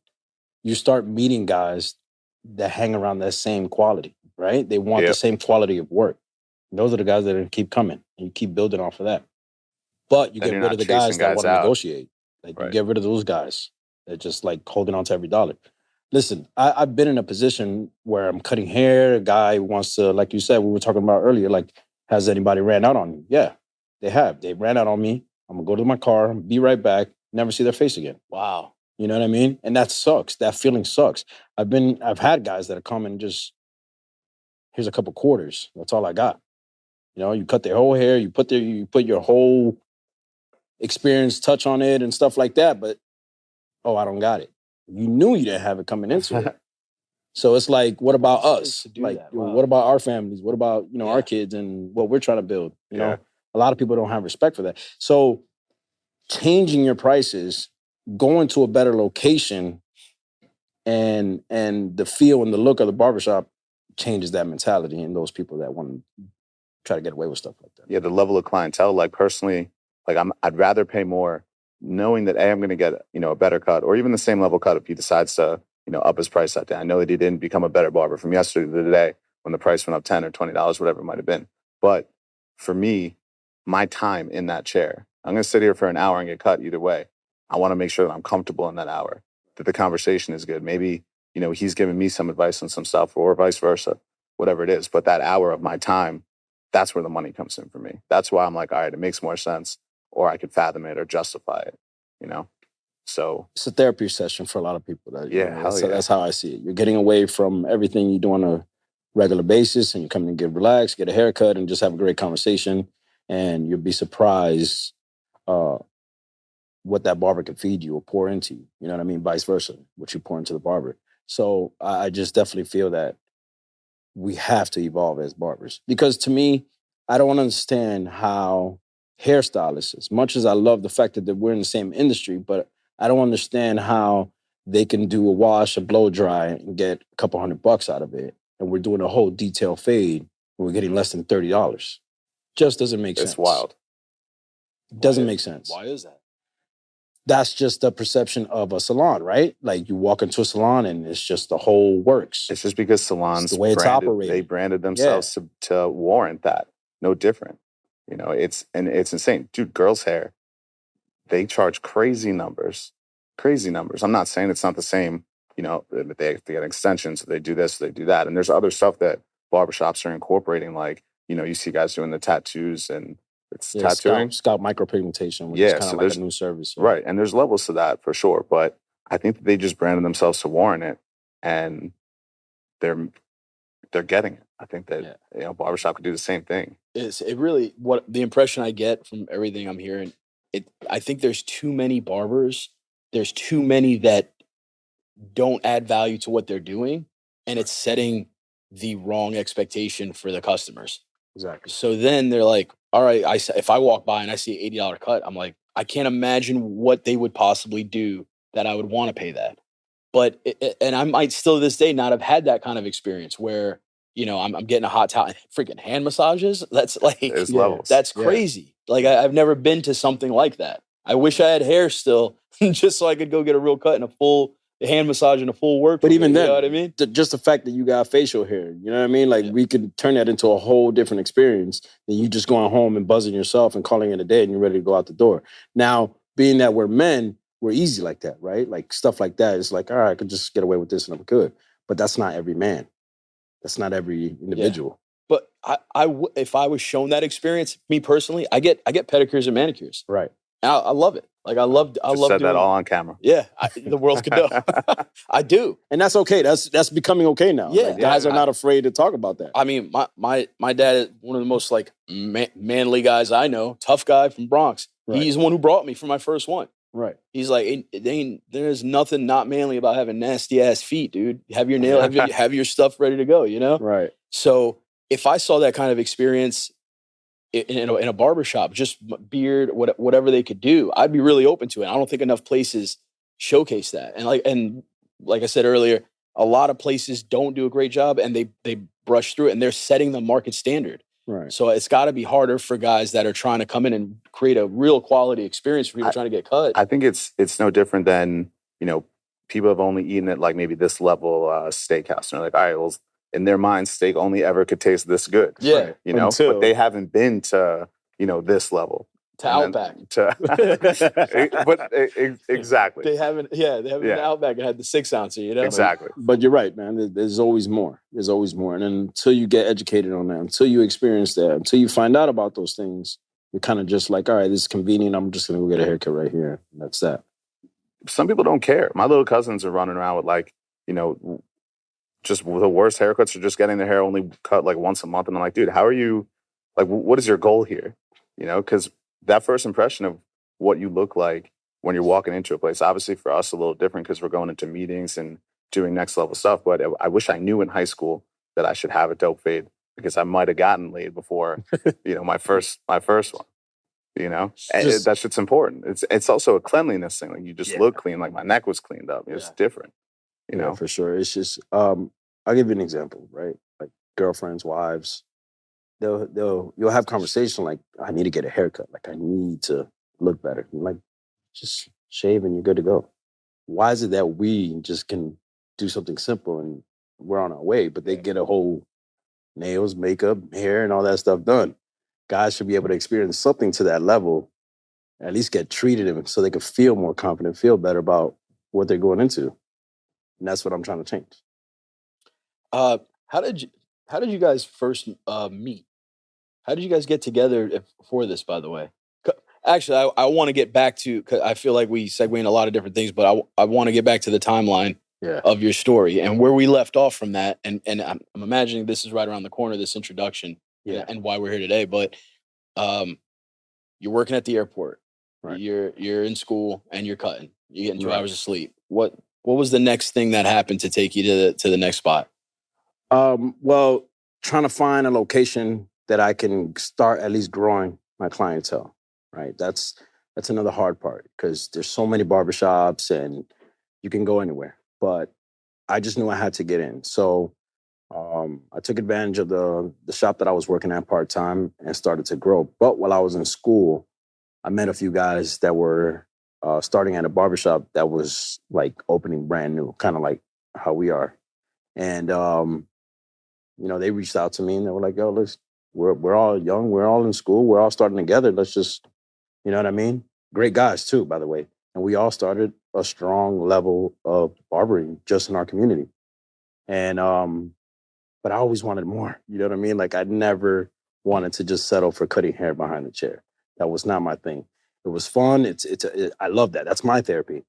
you start meeting guys that hang around that same quality, right? They want the same quality of work. And those are the guys that are going to keep coming. And you keep building off of that. But you get rid of the guys that want to negotiate. Like, you get rid of those guys. They're just like holding on to every dollar. Listen, I've been in a position where I'm cutting hair. A guy wants to, like you said, we were talking about earlier, like, has anybody ran out on you? Yeah, they have. They ran out on me. I'm going to go to my car, be right back, never see their face again. Wow. You know what I mean? And that sucks. That feeling sucks. I've had guys that have come and just, here's a couple quarters. That's all I got. You cut their whole hair, you put your whole experience touch on it and stuff like that, but I don't got it. You knew you didn't have it coming into it. So it's like, what about us? Like, what about our families? What about, our kids and what we're trying to build? You know, a lot of people don't have respect for that. So changing your prices, going to a better location and the feel and the look of the barbershop changes that mentality in those people that want to try to get away with stuff like that. Yeah, the level of clientele, like personally, like I'd rather pay more knowing that I'm going to get, a better cut or even the same level cut if he decides to, up his price that day. I know that he didn't become a better barber from yesterday to today when the price went up $10 or $20, whatever it might have been. But for me, my time in that chair, I'm going to sit here for an hour and get cut either way. I want to make sure that I'm comfortable in that hour, that the conversation is good. Maybe, he's giving me some advice on some stuff or vice versa, whatever it is. But that hour of my time, that's where the money comes in for me. That's why I'm like, all right, it makes more sense, or I could fathom it or justify it, So it's a therapy session for a lot of people. That's how I see it. You're getting away from everything you do on a regular basis, and you're coming to get relaxed, get a haircut, and just have a great conversation. And you'll be surprised what that barber can feed you or pour into you. You know what I mean? Vice versa, what you pour into the barber. So I just definitely feel that we have to evolve as barbers. Because to me, I don't understand how hairstylists, as much as I love the fact that we're in the same industry, but I don't understand how they can do a wash, a blow dry, and get a couple $100 out of it. And we're doing a whole detail fade we're getting less than $30. Just doesn't make sense. It's wild. Doesn't make sense. Why is that? That's just the perception of a salon, right? Like you walk into a salon and it's just the whole works. It's just because salons the way it's operated. They branded themselves to warrant that. No different. You know, it's insane. Dude, girls' hair, they charge crazy numbers. Crazy numbers. I'm not saying it's not the same. You know, they get extensions, they do this, they do that. And there's other stuff that barbershops are incorporating, like, you know, you see guys doing the tattoos and it's tattooing. Scalp micropigmentation, which is kind of like a new service. Yeah. Right. And there's levels to that for sure. But I think that they just branded themselves to warrant it. And they're getting it. I think that you know, barbershop could do the same thing. It really, what the impression I get from everything I'm hearing, I think there's too many barbers. There's too many that don't add value to what they're doing, and it's setting the wrong expectation for the customers. Exactly. So then they're like, all right, if I walk by and I see an $80 cut, I'm like, I can't imagine what they would possibly do that I would want to pay that. But, and I might still to this day not have had that kind of experience where, you know, I'm getting a hot towel, freaking hand massages. That's like, levels. That's crazy. Like I've never been to something like that. I wish I had hair still just so I could go get a real cut and a full hand massage and a full work. But even then, you know what I mean? Just the fact that you got facial hair, you know what I mean? Like we could turn that into a whole different experience than you just going home and buzzing yourself and calling it a day and you're ready to go out the door. Now, being that we're men, we're easy like that, right? Like stuff like that is like, all right, I could just get away with this and I'm good. But that's not every man. That's not every individual. But if I was shown that experience, me personally, I get pedicures and manicures. Right. I love it. Like I love said that all on camera. Yeah, the world could know. I do, and that's okay. That's becoming okay now. Yeah, like, guys are not afraid to talk about that. I mean, my dad is one of the most like manly guys I know. Tough guy from Bronx. Right. He's the one who brought me for my first one. Right. He's like, there's nothing not manly about having nasty ass feet, dude. Have your nail, have your stuff ready to go. You know. Right. So if I saw that kind of experience in a barbershop, just beard, whatever they could do, I'd be really open to it. I don't think enough places showcase that. And like I said earlier, a lot of places don't do a great job and they brush through it and they're setting the market standard. Right. So it's got to be harder for guys that are trying to come in and create a real quality experience for people trying to get cut. I think it's no different than, you know, people have only eaten at like maybe this level steakhouse. And they're like, all right, well, in their mind, steak only ever could taste this good. Yeah. Right? You know, but they haven't been to, you know, this level. To Outback. Exactly. They haven't been to Outback and had the 6 ouncer, you know? Exactly. But you're right, man. There's always more. There's always more. And until you get educated on that, until you experience that, until you find out about those things, you're kind of just like, all right, this is convenient. I'm just going to go get a haircut right here. And that's that. Some people don't care. My little cousins are running around with like, you know, just the worst haircuts are just getting their hair only cut like once a month. And I'm like, dude, how are you, like, what is your goal here? You know, because that first impression of what you look like when you're walking into a place, obviously for us a little different because we're going into meetings and doing next level stuff. But I wish I knew in high school that I should have a dope fade because I might have gotten laid before, you know, my first one. You know, and that shit's important. It's also a cleanliness thing. Like you just look clean. Like my neck was cleaned up. It's different. You know, for sure. It's just, I'll give you an example, right? Like girlfriends, wives, you'll have conversation like, I need to get a haircut. Like I need to look better. I'm like, just shave and you're good to go. Why is it that we just can do something simple and we're on our way, but they get a whole nails, makeup, hair, and all that stuff done? Guys should be able to experience something to that level, at least get treated so they can feel more confident, feel better about what they're going into. And that's what I'm trying to change. How did you guys first meet? How did you guys get together for this, by the way? Actually, I want to get back to, cause I feel like we segue in a lot of different things, but I want to get back to the timeline of your story and where we left off from that. And I'm imagining this is right around the corner, this introduction and why we're here today. But you're working at the airport, right? You're in school and you're cutting. You're getting 2 hours of sleep. What was the next thing that happened to take you to the next spot? Well, trying to find a location that I can start at least growing my clientele, right? That's another hard part because there's so many barbershops and you can go anywhere. But I just knew I had to get in. So I took advantage of the shop that I was working at part time and started to grow. But while I was in school, I met a few guys that were starting at a barbershop that was like opening brand new, kind of like how we are. And they reached out to me and they were like, "Yo, we're all young, we're all in school, we're all starting together. Let's just, you know what I mean? Great guys too, by the way. And we all started a strong level of barbering just in our community. And but I always wanted more. You know what I mean? Like I never wanted to just settle for cutting hair behind the chair. That was not my thing. It was fun. I love that. That's my therapy.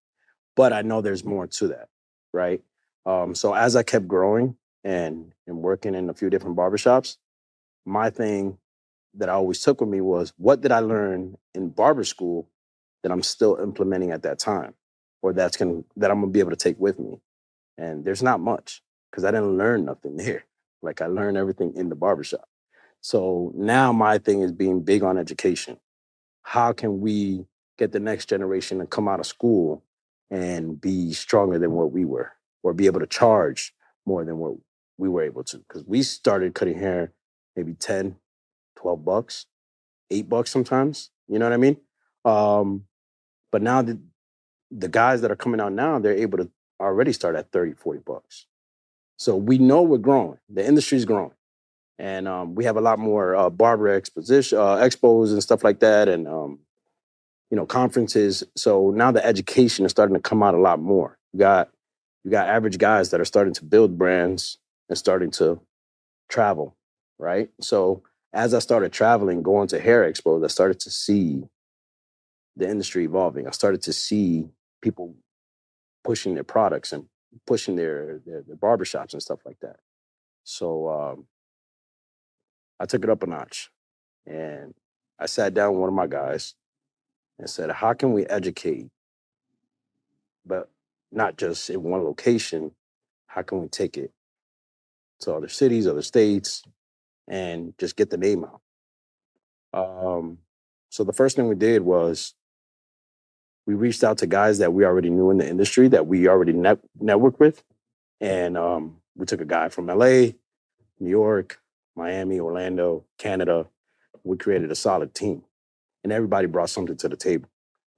But I know there's more to that, right? So as I kept growing and working in a few different barbershops, my thing that I always took with me was what did I learn in barber school that I'm still implementing at that time, or that I'm gonna be able to take with me. And there's not much because I didn't learn nothing there. Like I learned everything in the barbershop. So now my thing is being big on education. How can we get the next generation to come out of school and be stronger than what we were, or be able to charge more than what we were able to? Because we started cutting hair maybe 10, 12 bucks, $8 sometimes. You know what I mean? But now the guys that are coming out now, they're able to already start at 30, 40 bucks. So we know we're growing. The industry's growing. And we have a lot more barber expos and stuff like that, and conferences. So now the education is starting to come out a lot more. You got average guys that are starting to build brands and starting to travel, right? So as I started traveling, going to hair expos, I started to see the industry evolving. I started to see people pushing their products and pushing their barbershops and stuff like that. So I took it up a notch, and I sat down with one of my guys and said, "How can we educate, but not just in one location? How can we take it to other cities, other states, and just get the name out?" So the first thing we did was we reached out to guys that we already knew in the industry that we already networked with, and we took a guy from LA, New York, Miami, Orlando, Canada. We created a solid team, and everybody brought something to the table,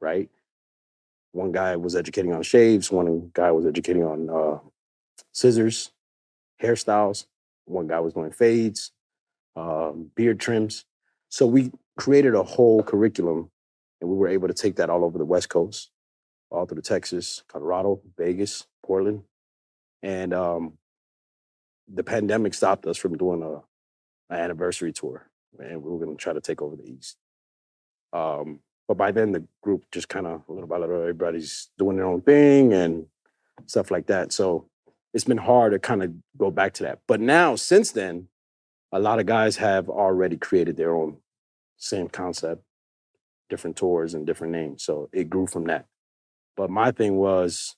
right? One guy was educating on shaves, one guy was educating on scissors, hairstyles, one guy was doing fades, beard trims. So we created a whole curriculum, and we were able to take that all over the West Coast, all through Texas, Colorado, Vegas, Portland. And the pandemic stopped us from doing an anniversary tour, and we were going to try to take over the East. But by then, the group just kind of little by little, everybody's doing their own thing and stuff like that. So it's been hard to kind of go back to that. But now, since then, a lot of guys have already created their own same concept, different tours and different names. So it grew from that. But my thing was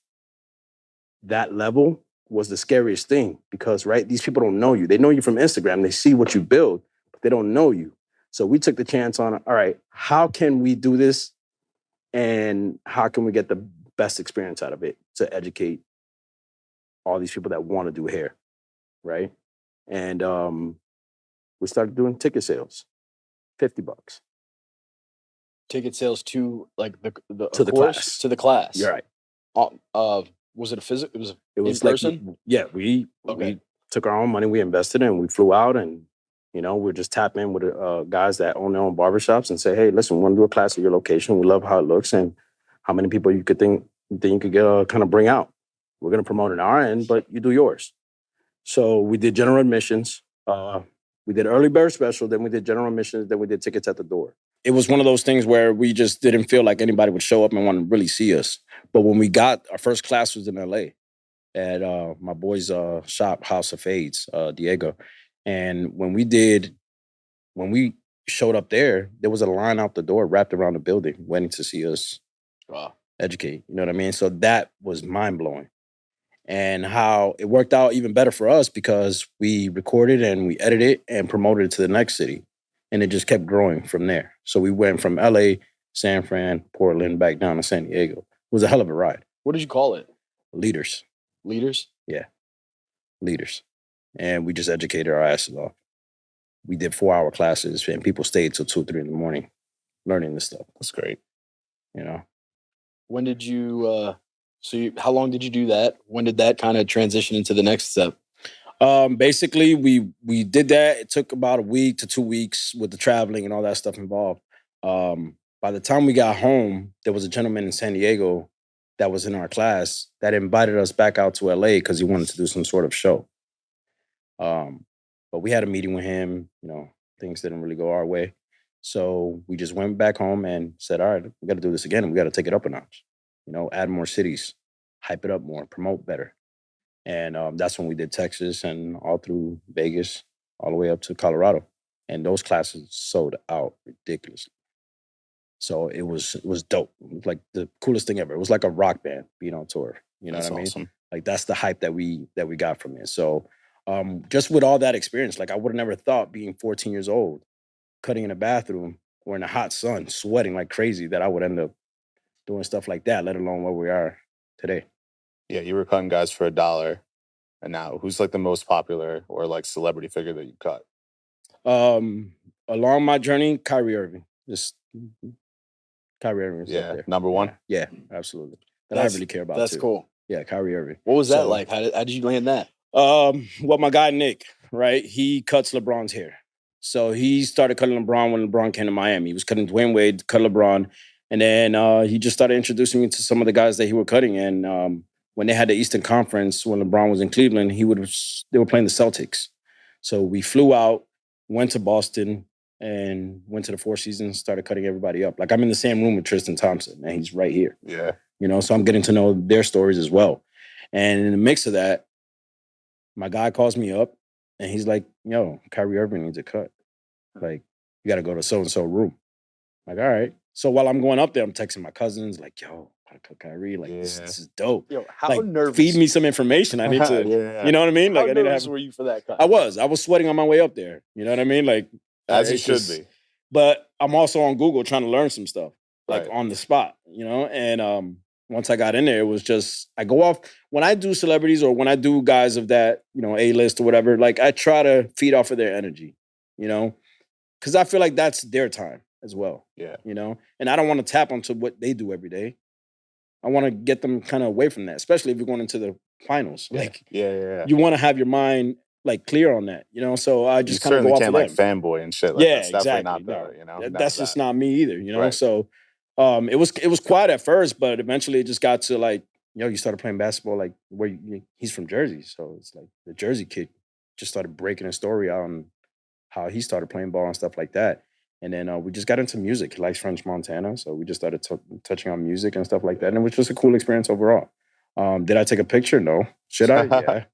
that level was the scariest thing because, right, these people don't know you. They know you from Instagram. They see what you build, but they don't know you. So we took the chance on, all right, how can we do this and how can we get the best experience out of it to educate all these people that want to do hair, right? And we started doing ticket sales, $50 Ticket sales to like to the course, class. to the class. You're right. Was it a physical? It was in like, person? yeah, we took our own money, we invested and we flew out, and we're just tapping in with guys that own their own barbershops and say, hey, listen, we want to do a class at your location. We love how it looks and how many people you could think you could get kind of bring out. We're going to promote it on our end, but you do yours. So we did general admissions. We did early bird special, then we did general admissions, then we did tickets at the door. It was one of those things where we just didn't feel like anybody would show up and want to really see us. But when we got, our first class was in LA at my boy's shop, House of Fades, Diego. And when we showed up there was a line out the door wrapped around the building waiting to see us educate. You know what I mean? So that was mind-blowing. And how it worked out even better for us because we recorded and we edited and promoted it to the next city. And it just kept growing from there. So we went from LA, San Fran, Portland, back down to San Diego. It was a hell of a ride. What did you call it? Leaders. Leaders? Yeah. Leaders. and we just educated our asses off. We did 4-hour classes, and people stayed till 2 or 3 in the morning learning this stuff. That's great. You know, When did you? How long did you do that? When did that kind of transition into the next step? basically, we did that. It took about a week to 2 weeks with the traveling and all that stuff involved. By the time we got home, there was a gentleman in San Diego that was in our class that invited us back out to LA because he wanted to do some sort of show. But we had a meeting with him. You know, things didn't really go our way. So we just went back home and said, all right, we got to do this again. And we got to take it up a notch, you know, add more cities, hype it up more, promote better. And that's when we did Texas and all through Vegas, all the way up to Colorado. And those classes sold out ridiculously. So it was dope. It was like the coolest thing ever. It was like a rock band being on tour. You know That's what I mean? awesome. Like that's the hype that we got from it. So just with all that experience, like I would have never thought being 14 years old, cutting in a bathroom or in the hot sun, sweating like crazy, that I would end up doing stuff like that, let alone where we are today. Yeah, you were cutting guys for $1, and now who's like the most popular or like celebrity figure that you cut? Along my journey, Kyrie Irving. Just Kyrie Irving is up Yeah, there. number one. Yeah, absolutely. That That's- I really care about. That's too. cool. Yeah, Kyrie Irving. What was that So- like? How did you land that? Well, my guy Nick, right? He cuts LeBron's hair. So he started cutting LeBron when LeBron came to Miami. He was cutting Dwayne Wade, cut LeBron. And then he just started introducing me to some of the guys that he were cutting. And when they had the Eastern Conference, when LeBron was in Cleveland, they were playing the Celtics. So we flew out, went to Boston, and went to the Four Seasons, started cutting everybody up. Like I'm in the same room with Tristan Thompson, and he's right here. Yeah. You know, so I'm getting to know their stories as well. And in the mix of that, my guy calls me up and he's like, yo, Kyrie Irving needs a cut. Like, you got to go to so-and-so room. Like, all right. So while I'm going up there, I'm texting my cousins, like, yo, I cut Kyrie. Like, this is dope. Yo, how Like, nervous? feed me some information. I need to, Yeah. you know what I mean? How Like, I need to nervous have. were you for that cut? I was sweating on my way up there. You know what I mean? Like, As you it's should just- be. But I'm also on Google trying to learn some stuff, like Right. on the spot, you know? And once I got in there, it was just, I go off, when I do celebrities or when I do guys of that, you know, A-list or whatever, like I try to feed off of their energy, you know? Because I feel like that's their time as well, Yeah. you know? And I don't want to tap onto what they do every day. I want to get them kind of away from that, especially if you're going into the finals. Yeah. Like, Yeah. you want to have your mind like clear on that, you know? So I You just kind of certainly go off can't of like them. fanboy and shit. Like, Yeah, that's definitely not exactly. the, you know, That's just not me either, you know. Right. So it was quiet at first, but eventually it just got to like, you started playing basketball like he's from Jersey, so it's like the Jersey kid just started breaking a story out on how he started playing ball and stuff like that. And then we just got into music. He likes French Montana, so we just started touching on music and stuff like that, and it was just a cool experience overall. Did I take a picture? No. Should I? Yeah.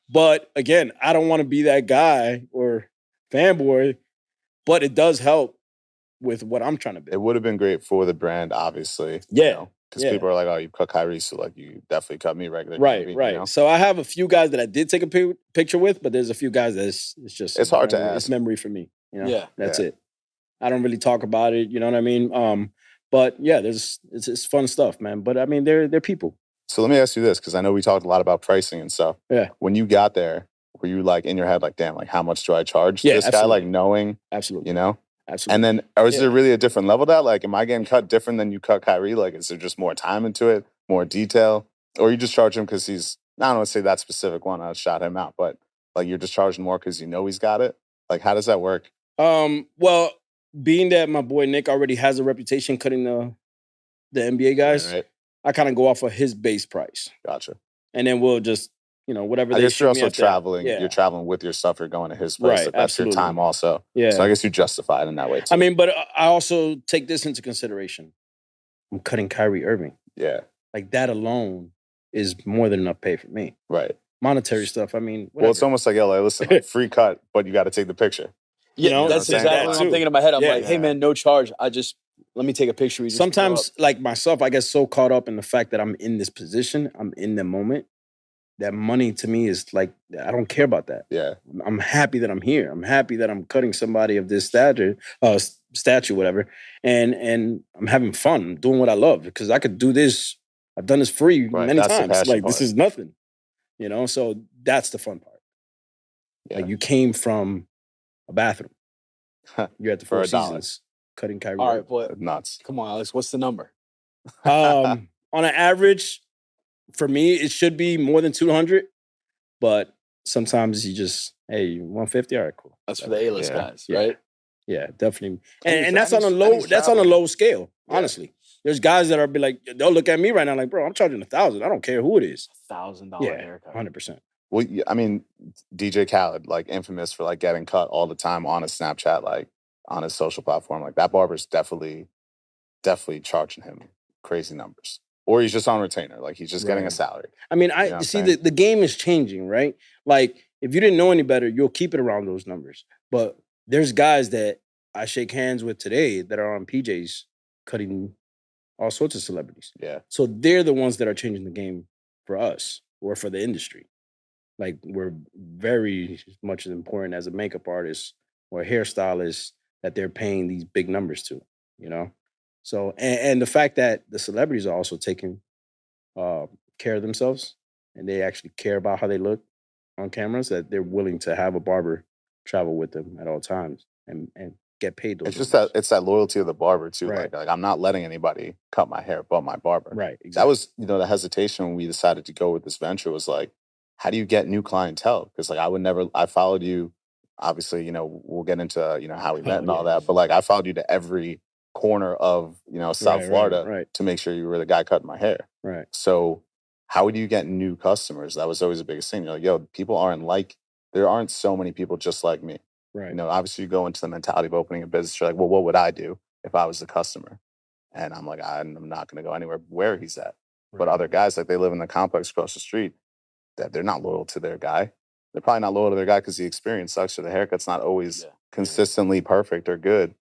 But again, I don't want to be that guy or fanboy, but it does help with what I'm trying to be. It would have been great for the brand, obviously. Yeah. Because Yeah. people are like, oh, you cut Kyrie, so like you definitely cut me regular. Right, TV, right. You know? So I have a few guys that I did take a picture with, but there's a few guys that it's just It's hard to memory. ask. It's memory for me. You know? Yeah. That's Yeah. it. I don't really talk about it. You know what I mean? But yeah, it's fun stuff, man. But I mean, they're people. So let me ask you this, because I know we talked a lot about pricing and stuff. Yeah. When you got there, were you like in your head, like, damn, like how much do I charge Yeah, this guy? absolutely. Like knowing, Absolutely. you know? Absolutely. And then, or is Yeah. there really a different level to that? Like, am I getting cut different than you cut Kyrie? Like, is there just more time into it, more detail? Or you just charge him because he's, I don't want to say that specific one, I shot him out, but like you're just charging more because you know he's got it? Like, how does that work? Well, being that my boy Nick already has a reputation cutting the NBA guys, Right? I kind of go off of his base price. Gotcha. And then we'll just, whatever I they guess shoot you're me also after that. traveling. Yeah. You're traveling with your stuff. You're going to his place. Right, Like, that's absolutely. your time also. Yeah. So I guess you justify it in that way too. I mean, but I also take this into consideration. I'm cutting Kyrie Irving. yeah, Like that alone is more than enough pay for me. right. Monetary stuff, I mean, Well, it's whatever. almost like, yo, like, listen, like, free cut, but you got to take the picture. Yeah, You know, that's what I'm saying? exactly That what I'm too. thinking in my head. I'm Yeah. like, hey man, no charge. Let me take a picture. We just Sometimes, like myself, I get so caught up in the fact that I'm in this position, I'm in the moment, that money to me is like, I don't care about that. Yeah, I'm happy that I'm here. I'm happy that I'm cutting somebody of this statue, whatever, and I'm having fun. I'm doing what I love because I could do this. I've done this free Right, many that's the times. passion Like this part. is nothing, So that's the fun part. Yeah. Like you came from a bathroom. You're at the For Four $1. Seasons cutting Kyrie. All right, but Nuts. come on, Alex. What's the number? On an average, for me, it should be more than 200. But sometimes you just, hey, 150. All right, cool. That's for the A-list Yeah. guys, right? Yeah, definitely. And And that's on a and low. he's That's on a traveling. low scale. Yeah. Honestly, there's guys that are be like, they'll look at me right now like, bro, I'm charging 1,000. I don't care who it is. $1,000 Yeah, haircut. 100%. Well, I mean, DJ Khaled, like infamous for like getting cut all the time on his Snapchat, like on his social platform. Like that barber's definitely charging him crazy numbers. Or he's just on retainer. Like he's just getting a Right. salary. I mean, You know what I'm see saying? the game is changing, right? Like if you didn't know any better, you'll keep it around those numbers. But there's guys that I shake hands with today that are on PJs cutting all sorts of celebrities. Yeah. So they're the ones that are changing the game for us or for the industry. Like we're very much as important as a makeup artist or a hairstylist that they're paying these big numbers to, you know? So and the fact that the celebrities are also taking care of themselves and they actually care about how they look on cameras, that they're willing to have a barber travel with them at all times and get paid those. It's just numbers. that it's that loyalty of the barber too. Right. Like I'm not letting anybody cut my hair but my barber. Right. That Exactly. was, the hesitation when we decided to go with this venture was like, how do you get new clientele? Because like I followed you, obviously, we'll get into, how we met and all that, but like I followed you to every corner of, South Florida right. to make sure you were the guy cutting my hair. Right. So how do you get new customers? That was always the biggest thing. You're like, yo, there aren't so many people just like me. Right. Obviously you go into the mentality of opening a business. You're like, well, what would I do if I was the customer? And I'm like, I'm not going to go anywhere where he's at. But other guys, like they live in the complex across the street, that they're not loyal to their guy. They're probably not loyal to their guy because the experience sucks or the haircut's not always consistently perfect or good.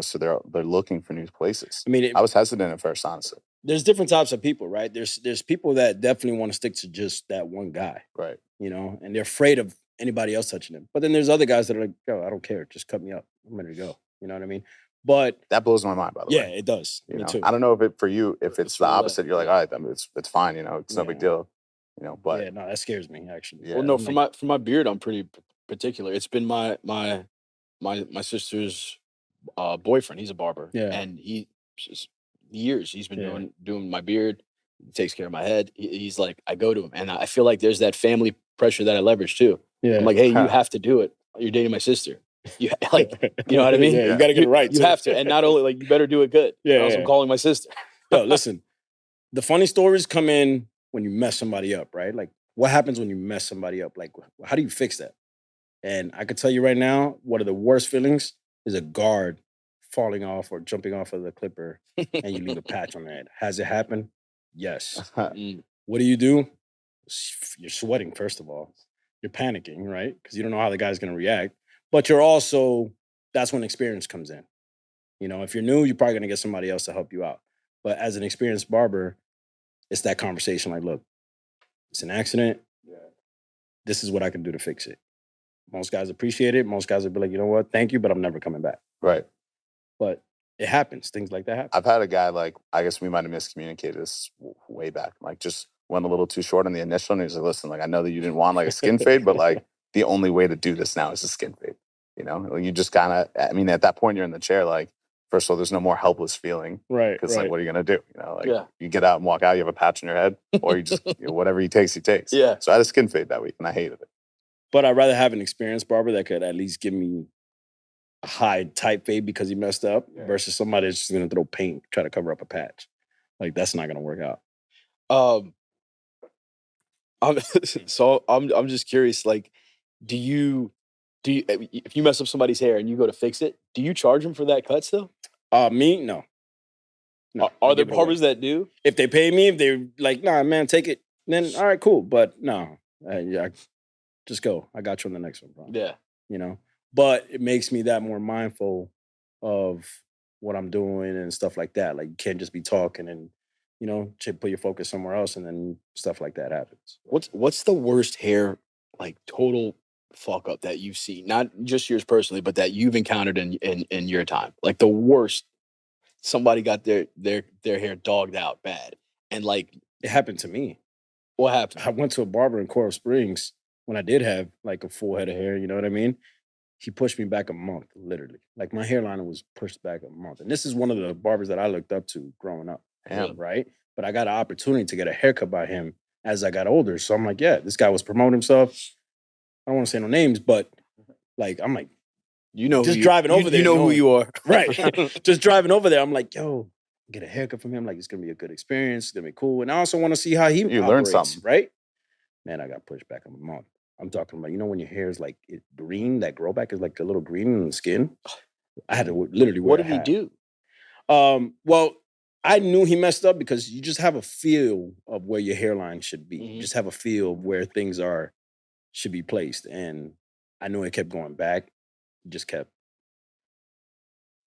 So they're looking for new places. I mean, I was hesitant at first, honestly. there's different types of people, right? There's people that definitely want to stick to just that one guy, Right. And they're afraid of anybody else touching them. But then there's other guys that are like, yo, I don't care, just cut me up. I'm ready to go. You know what I mean? But that blows my mind, by the yeah, way. it does. Me too. I don't know if it's the opposite. You're like, all right, then it's fine. It's no big Yeah. deal. But yeah, no, that scares me actually. Yeah. Well, no, I'm for my beard, I'm pretty particular. It's been my sister's boyfriend. He's a barber. Yeah. And he just years he's been Yeah. doing my beard. He takes care of my head. He's like, I go to him, and I feel like there's that family pressure that I leverage too. Yeah. I'm like, hey, you have to do it. You're dating my sister. You like, you know what I mean? Yeah, you got to get it right. You too. have to, and not only like you better do it good. Yeah, or else I'm yeah. calling my sister. Yo, listen, the funny stories come in when you mess somebody up, right? Like, what happens when you mess somebody up? Like, how do you fix that? And I could tell you right now, one of the worst feelings is a guard falling off or jumping off of the clipper and you leave a patch on their head. Has it happened? Yes. Mm. What do? You're sweating, first of all. You're panicking, right? Because you don't know how the guy's going to react. But you're also, that's when experience comes in. If you're new, you're probably going to get somebody else to help you out. But as an experienced barber, it's that conversation like, look, it's an accident. Yeah. This is what I can do to fix it. Most guys appreciate it. Most guys will be like, you know what? Thank you, but I'm never coming back. Right. But it happens. Things like that happen. I've had a guy, like, I guess we might have miscommunicated this way back. Like, just went a little too short on the initial. And he was like, listen, like, I know that you didn't want like a skin fade, but like the only way to do this now is a skin fade. Like, you just kind of, I mean, at that point you're in the chair, like, first of all, there's no more helpless feeling. Right. Because like, what are you going to do? Like, Yeah. you get out and walk out, you have a patch on your head, or you just, whatever he takes, he takes. Yeah. So I had a skin fade that week and I hated it. But I'd rather have an experienced barber that could at least give me a high tight fade because he messed up versus somebody that's just going to throw paint, try to cover up a patch. Like, that's not going to work out. I'm just curious, like, do you if you mess up somebody's hair and you go to fix it, do you charge them for that cut still? Me, no. Are there barbers that do? If they pay me, if they're like, nah, man, take it, then all right, cool. But no, yeah, just go. I got you on the next one, bro. Yeah. But it makes me that more mindful of what I'm doing and stuff like that. Like, you can't just be talking and, put your focus somewhere else and then stuff like that happens. What's the worst hair, like, total fuck up that you've seen? Not just yours personally, but that you've encountered in your time. Like, the worst, somebody got their hair dogged out bad. And like, it happened to me. What happened? I went to a barber in Coral Springs when I did have like a full head of hair, you know what I mean? He pushed me back a month, literally. Like my hairline was pushed back a month. And this is one of the barbers that I looked up to growing up. Damn. Right? But I got an opportunity to get a haircut by him as I got older. So I'm like, yeah, this guy was promoting himself. I don't want to say no names, but like, I'm like, You know, just driving over there. You know who you are, right? Just driving over there. I'm like, yo, get a haircut from him. Like, it's gonna be a good experience. It's gonna be cool. And I also want to see how he You learn operates, something. right? Man, I got pushed back a month. I'm talking about, when your hair is like green, that grow back is like a little green in the skin. I had to literally wear What a did he hat. do? Well, I knew he messed up because you just have a feel of where your hairline should be. You just have a feel of where things should be placed. And I knew it kept going back. It just kept,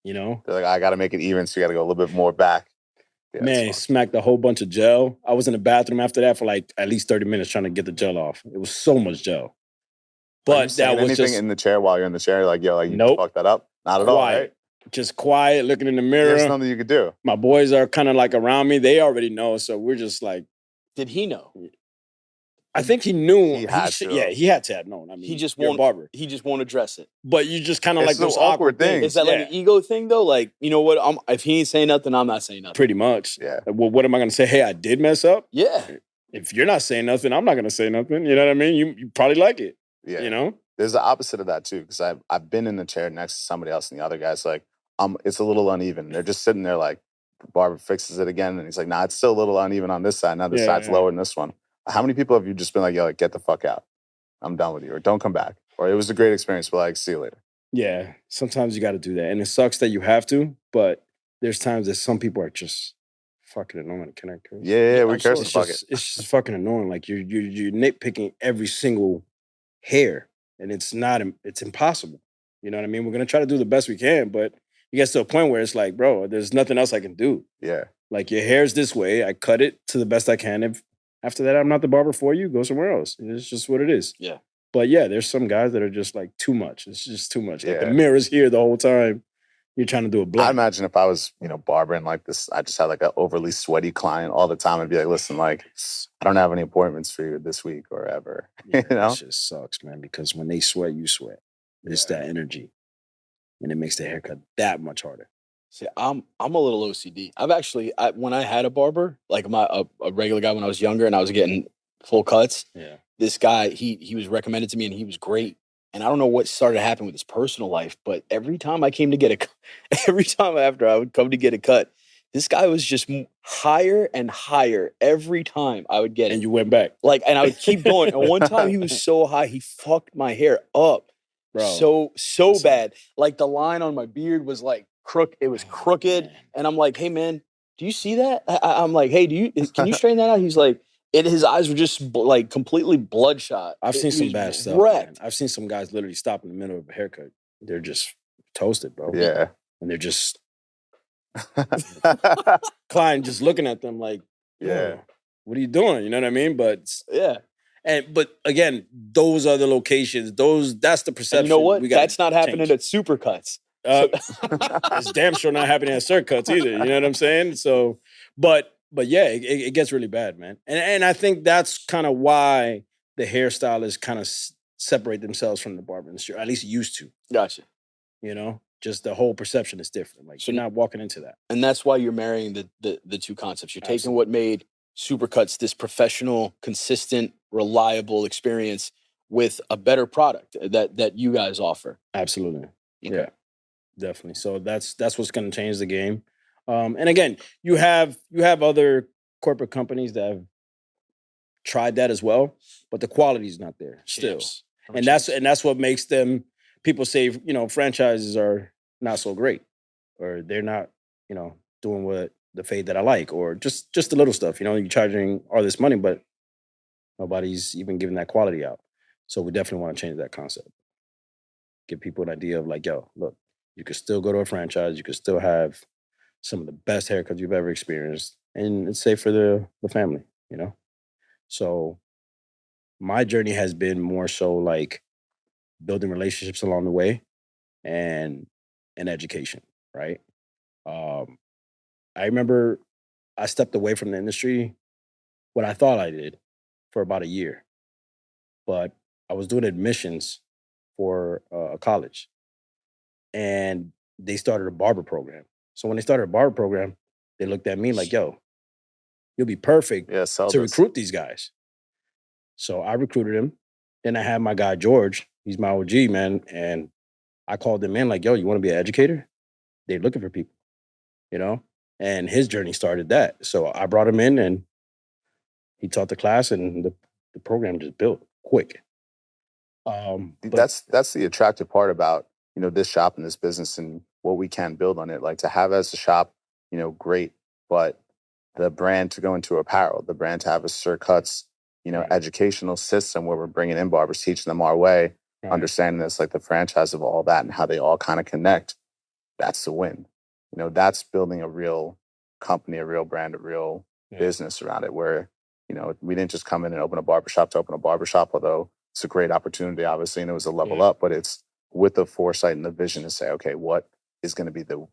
They're like, I got to make it even, so you got to go a little bit more back. Yeah, Man, smacked a whole bunch of gel. I was in the bathroom after that for like at least 30 minutes trying to get the gel off. It was so much gel. But that was anything just in the chair while you're in the chair, like, yo, like, you Nope. fucked that up? Not at all, quiet. right? Just quiet, looking in the mirror. There's nothing you could do. My boys are kind of like around me. They already know. So we're just like, Did he know? I think he knew. He had to. Yeah, he had to have known. I mean, He just you're a won't. barber. He just won't address it. But you just kind of It's like those those awkward awkward things. Is that like an ego thing though? Like, you know what? If he ain't saying nothing, I'm not saying nothing. Pretty much. Yeah. Well, what am I going to say? Hey, I did mess up. Yeah. If you're not saying nothing, I'm not going to say nothing. You know what I mean? You probably like it. Yeah. You know? There's the opposite of that too, because I've been in the chair next to somebody else, and the other guy's like, it's a little uneven. They're just sitting there like, the barber fixes it again, and he's like, nah, it's still a little uneven on this side. Now this side's lower than this one. How many people have you just been like, yo, like, get the fuck out? I'm done with you, or don't come back, or it was a great experience, but like, see you later. Yeah. Sometimes you got to do that, and it sucks that you have to. But there's times that some people are just fucking annoying. Can I curse? Yeah, we curse It's the fuck it. it's just fucking annoying. Like you're nitpicking every single hair, and it's impossible. You know what I mean? We're gonna try to do the best we can, but it gets to a point where it's like, bro, there's nothing else I can do. Yeah. Like your hair's this way, I cut it to the best I can. If after that I'm not the barber for you, go somewhere else. It's just what it is. Yeah. But yeah, there's some guys that are just like too much. It's just too much. Like the Yeah. mirror's here the whole time. You're trying to do a I blend. imagine if I was, barbering like this, I just had like an overly sweaty client all the time. I'd be like, listen, like, I don't have any appointments for you this week or ever. Yeah, you know? It just sucks, man, because when they sweat, you sweat. It's that energy. And it makes the haircut that much harder. See, I'm a little OCD. When I had a barber, like a regular guy when I was younger and I was getting full cuts, Yeah. this guy, he was recommended to me and he was great. And I don't know what started happening with his personal life, but every time after I would come to get a cut, this guy was just higher and higher every time I would get it. And you went back. And I would keep going. And one time he was so high, he fucked my hair up. Bro. So bad. Like the line on my beard was like it was crooked. Man. And I'm like, hey man, do you see that? I'm like, hey, can you straighten that out? He's like, his eyes were just like completely bloodshot. I've seen some bad stuff. Man. I've seen some guys literally stop in the middle of a haircut. They're just toasted, bro. Yeah. And they're just client just looking at them like, Yeah. what are you doing? You know what I mean? But yeah. But again, those are the locations. That's the perception. And you know what? That's not happening change. at Supercuts. It's damn sure not happening at Sir Cutz either. You know what I'm saying? So, but yeah, it gets really bad, man. And I think that's kind of why the hairstylists kind of separate themselves from the barber industry, or at least used to. Gotcha. You know, just the whole perception is different. Like, so you're not walking into that. And that's why you're marrying the two concepts. You're taking what made Supercuts this professional, consistent, reliable experience with a better product that you guys offer. Absolutely. Okay. Yeah, definitely. So that's what's going to change the game. And again, you have other corporate companies that have tried that as well, but the quality is not there still. And that's what makes them. People say, franchises are not so great, or they're not, doing what the fade that I like, or just the little stuff. You're charging all this money, but nobody's even giving that quality out. So we definitely want to change that concept. Give people an idea of like, yo, look, you could still go to a franchise. You could still have some of the best haircuts you've ever experienced, and it's safe for the family. So my journey has been more so like building relationships along the way, and education, right? I remember I stepped away from the industry, what I thought I did, for about a year. But I was doing admissions for a college, and they started a barber program. So when they started a barber program, they looked at me like, "Yo, you'll be perfect Yeah, sell to this. recruit these guys." So I recruited him. Then I had my guy George. He's my OG man, and I called him in like, "Yo, you want to be an educator?" They're looking for people, you know. And his journey started that. So I brought him in, and he taught the class, and the program just built quick. But That's the attractive part about, this shop and this business and what we can build on it. Like, to have as a shop, great, but the brand to go into apparel, the brand to have a Sir Cutz, Right. educational system where we're bringing in barbers, teaching them our way, Right. understanding this, like the franchise of all that and how they all kind of connect. That's the win. That's building a real company, a real brand, a real business around it where, we didn't just come in and open a barbershop to open a barbershop, although it's a great opportunity, obviously, and it was a level up, but it's with the foresight and the vision to say, okay, what is going to be the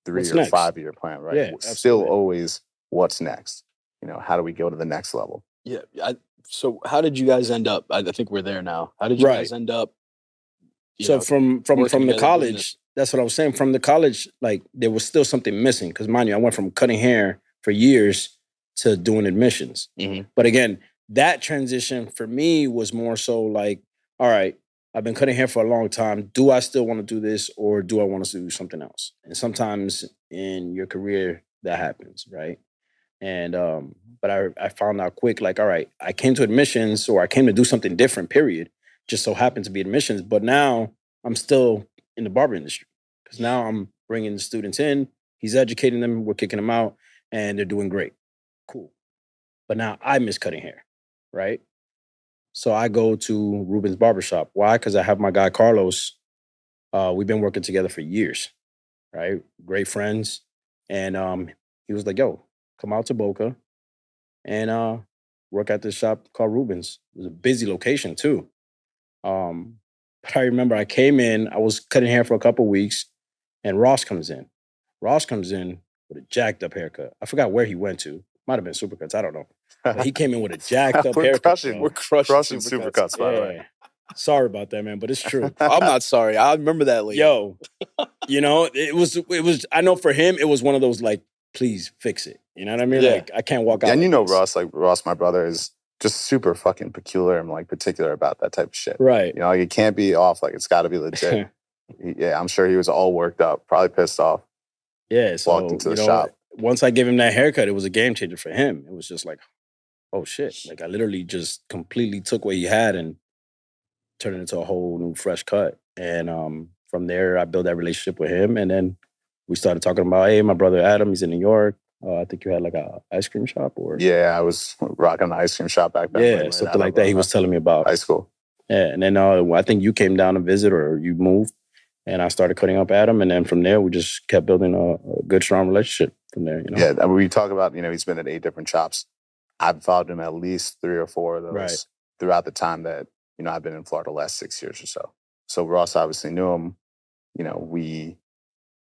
3 What's or next? 5 year plan, right? Yeah, Still absolutely. always what's next? How do we go to the next level? Yeah. So how did you guys end up? I think we're there now. How did you guys end up? So from working the together, doing this? college, that's what I was saying. From the college, like there was still something missing because, mind you, I went from cutting hair for years to doing admissions. Mhm. But again, that transition for me was more so like, all right, I've been cutting hair for a long time. Do I still want to do this, or do I want to do something else? And sometimes in your career that happens, right? And but I found out quick, like, all right, I came to admissions, or I came to do something different, period. Just so happened to be admissions. But now I'm still in the barber industry because now I'm bringing the students in, he's educating them, we're kicking them out, and they're doing great. Cool. But now I miss cutting hair, right? So I go to Ruben's barbershop. Why? Because I have my guy Carlos. We've been working together for years, right? Great friends. And he was like, yo, come out to Boca and work at this shop called Ruben's. It was a busy location too. Um, but I remember I came in, I was cutting hair for a couple weeks, and Ross comes in. Ross comes in with a jacked up haircut. I forgot where he went to. Might have been Supercuts. I don't know. But he came in with a jacked up haircut. We're crushing Supercuts, by the way. Yeah. Sorry about that, man, but it's true. I'm not sorry. I remember that lady. Yo, it was, I know for him, it was one of those like, please fix it. You know what I mean? Yeah. Like, I can't walk out. And like this. Ross, my brother, is just super fucking peculiar and like particular about that type of shit. Right. Like, it can't be off. Like, it's got to be legit. Yeah, I'm sure he was all worked up, probably pissed off. Yeah. So, walked into the shop. Once I gave him that haircut, it was a game changer for him. It was just like, oh shit. Like, I literally just completely took what he had and turned it into a whole new fresh cut. And from there, I built that relationship with him. And then we started talking about, hey, my brother Adam, he's in New York. I think you had like a ice cream shop, or Yeah, I was rocking the ice cream shop back then. yeah, right something out like of, that. He was telling me about. high school. Yeah, and then I think you came down to visit, or you moved, and I started cutting up Adam, and then from there we just kept building a good, strong relationship from there. Yeah, I mean, we talk about, he's been at 8 different shops. I've followed him at least 3 or 4 of those Right. throughout the time that, I've been in Florida the last 6 years or so. So Ross obviously knew him. We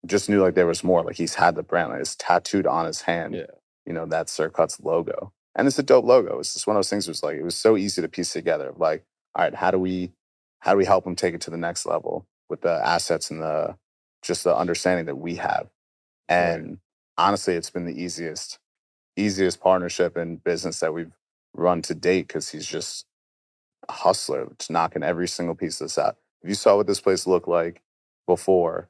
just knew like there was more. Like, he's had the brand, like it's tattooed on his hand. Yeah. That Sir Cutz logo. And it's a dope logo. It's just one of those things where it's like, it was so easy to piece together. Like, all right, how do we help him take it to the next level with the assets and the understanding that we have? And honestly, it's been the easiest partnership and business that we've run to date, because he's just a hustler, just knocking every single piece of this out. If you saw what this place looked like before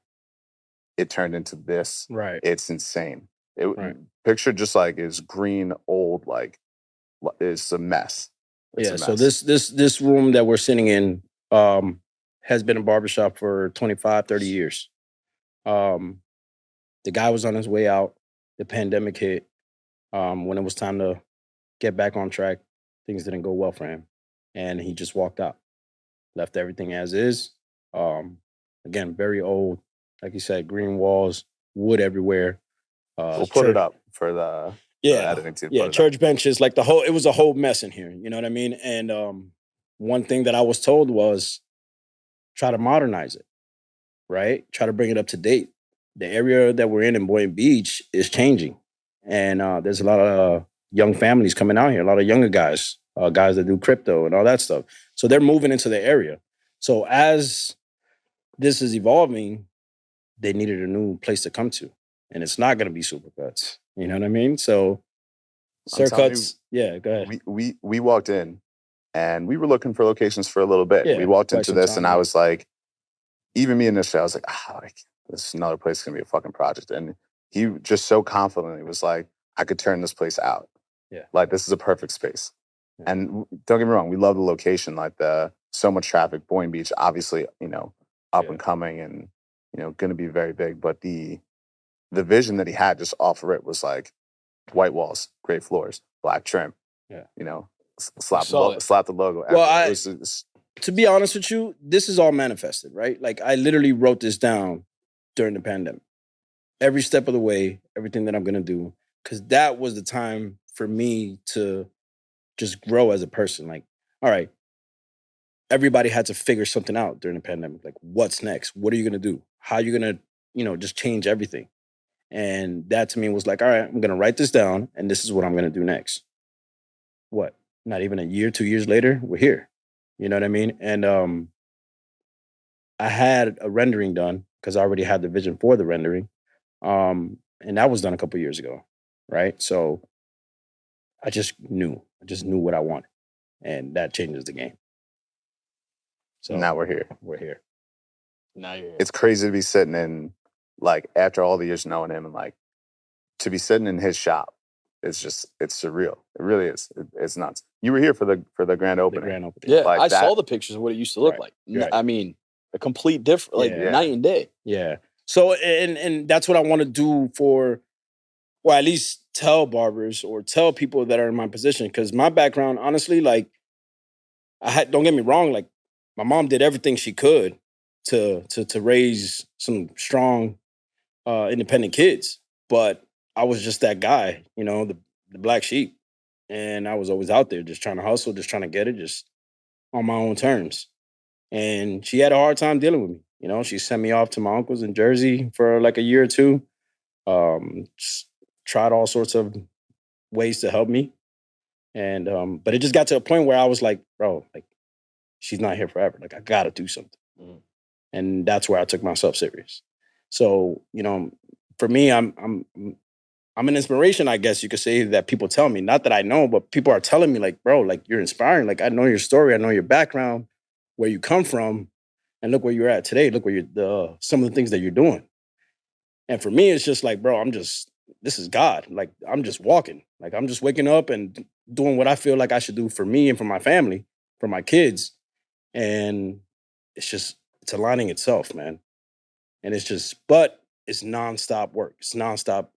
it turned into this, Right. it's insane. Right. Picture just like is green, old, like it's a mess. It's a So mess. this room that we're sitting in has been a barbershop for 25, 30 years. The guy was on his way out. The pandemic hit. When it was time to get back on track, things didn't go well for him, and he just walked out, left everything as is. Again, very old, like you said, green walls, wood everywhere. We'll put it up for the editing team. Yeah, church benches, like it was a whole mess in here. You know what I mean? And one thing that I was told was try to modernize it, right? Try to bring it up to date. The area that we're in Boynton Beach is changing. And there's a lot of young families coming out here, a lot of younger guys guys that do crypto and all that stuff. So they're moving into the area. So as this is evolving, they needed a new place to come to, and it's not going to be Supercuts. You know what I mean? So Sir Cutz, yeah, go ahead. We walked in, and we were looking for locations for a little bit. Yeah, we walked quite into some this, time, and yeah. I was like, even me initially, I was like, this is another place gonna be a fucking project. And he just so confidently was like, I could turn this place out. Yeah. Like, this is a perfect space. Yeah. And don't get me wrong, we love the location, like so much traffic. Boynton Beach, obviously, up and coming and, going to be very big. But the vision that he had just off of it was like white walls, great floors, black trim. Yeah. Slap saw it. the logo. Well, It was to be honest with you, this is all manifested, right? Like I literally wrote this down during the pandemic. Every step of the way, everything that I'm gonna do, because that was the time for me to just grow as a person. Like, all right, everybody had to figure something out during the pandemic. Like, what's next? What are you gonna do? How are you gonna, just change everything? And that to me was like, all right, I'm gonna write this down, and this is what I'm gonna do next. What? Not even a year, 2 years later, we're here. You know what I mean? And I had a rendering done because I already had the vision for the rendering. And that was done a couple years ago. Right. So I just knew what I wanted. And that changes the game. So now we're here. We're here. Now you're here. It's crazy to be sitting in, like, after all the years knowing him, and like to be sitting in his shop. It's surreal. It really is. It's nuts. You were here for the grand The opening. grand opening. Yeah, Like I that- saw the pictures of what it used to look Right, like. right. I mean, a complete different, like Yeah. night and day. Yeah. So and that's what I want to do for, or at least tell barbers or tell people that are in my position. Because my background, honestly, like don't get me wrong, like my mom did everything she could to raise some strong, independent kids. But I was just that guy, the black sheep. And I was always out there just trying to hustle, just trying to get it, just on my own terms. And she had a hard time dealing with me. She sent me off to my uncle's in Jersey for like a year or two. Just tried all sorts of ways to help me. And but it just got to a point where I was like, bro, like she's not here forever. Like I gotta do something. Mhm. And that's where I took myself serious. So, for me, I'm an inspiration, I guess you could say, that people tell me. Not that I know, but people are telling me, like, bro, like you're inspiring. Like I know your story, I know your background, where you come from, and look where you're at today. Look where some of the things that you're doing. And for me, it's just like, bro, this is God. Like I'm just walking. Like I'm just waking up and doing what I feel like I should do for me and for my family, for my kids. And it's aligning itself, man. And but it's nonstop work. It's nonstop.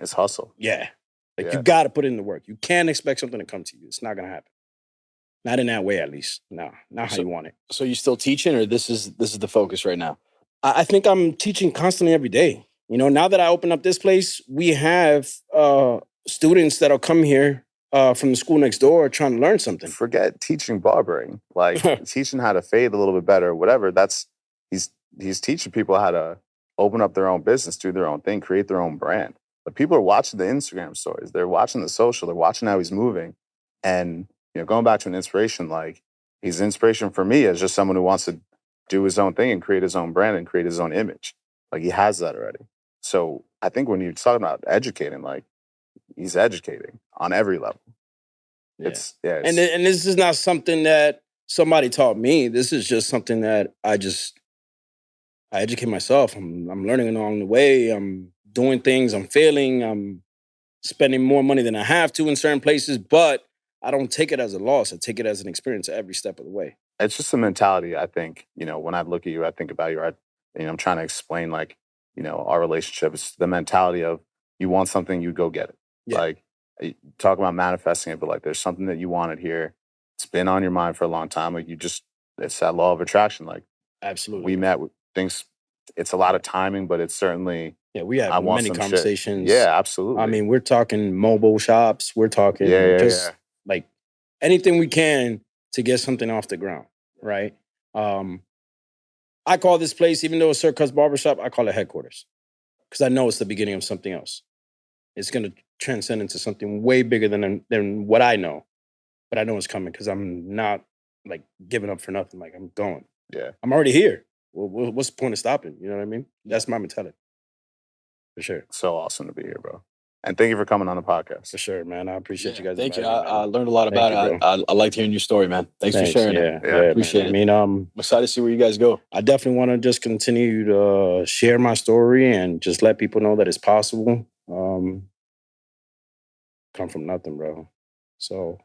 It's hustle. Yeah. Like Yeah. you got to put in the work. You can't expect something to come to you. It's not going to happen. Not in that way, at least. No, not how you want it. So you still teaching, or this is the focus right now? I think I'm teaching constantly every day. Now that I open up this place, we have students that'll come here from the school next door trying to learn something. Forget teaching barbering. Like teaching how to fade a little bit better, whatever. He's teaching people how to open up their own business, do their own thing, create their own brand. But people are watching the Instagram stories. They're watching the social. They're watching how he's moving. And, going back to an inspiration, like he's an inspiration for me as just someone who wants to do his own thing and create his own brand and create his own image. Like he has that already. So I think when you're talking about educating, like he's educating on every level. Yeah. And And this is not something that somebody taught me. This is just something that I educate myself. I'm learning along the way. I'm doing things. I'm failing. I'm spending more money than I have to in certain places, but I don't take it as a loss. I take it as an experience every step of the way. it's just a mentality, I think. When I look at you, I think about you. I'm trying to explain, like, our relationship. It's the mentality of you want something, you go get it. Yeah. Like, you talk about manifesting it, but like there's something that you wanted here. It's been on your mind for a long time. Like it's that law of attraction. Like Absolutely. we met with things. It's a lot of timing, but it's certainly, Yeah, we I have want many some shit. conversations. Yeah, absolutely. I mean, we're talking mobile shops. We're talking Yeah. like anything we can to get something off the ground, right? I call this place, even though it's Sir Cutz Barbershop, I call it headquarters because I know it's the beginning of something else. It's going to transcend into something way bigger than what I know. but I know it's coming because I'm not like giving up for nothing. Like I'm going. Yeah. I'm already here. Well, what's the point of stopping? You know what I mean? That's my mentality. For sure. So awesome to be here, bro. And thank you for coming on the podcast. For sure, man. I appreciate you guys. Thank you. inviting me, I man. learned a lot Thank about you, it. bro. I liked hearing your story, man. Thanks for sharing it. Yeah, Appreciate man. it. I'm excited to see where you guys go. I definitely want to just continue to share my story and just let people know that it's possible. Come from nothing, bro. So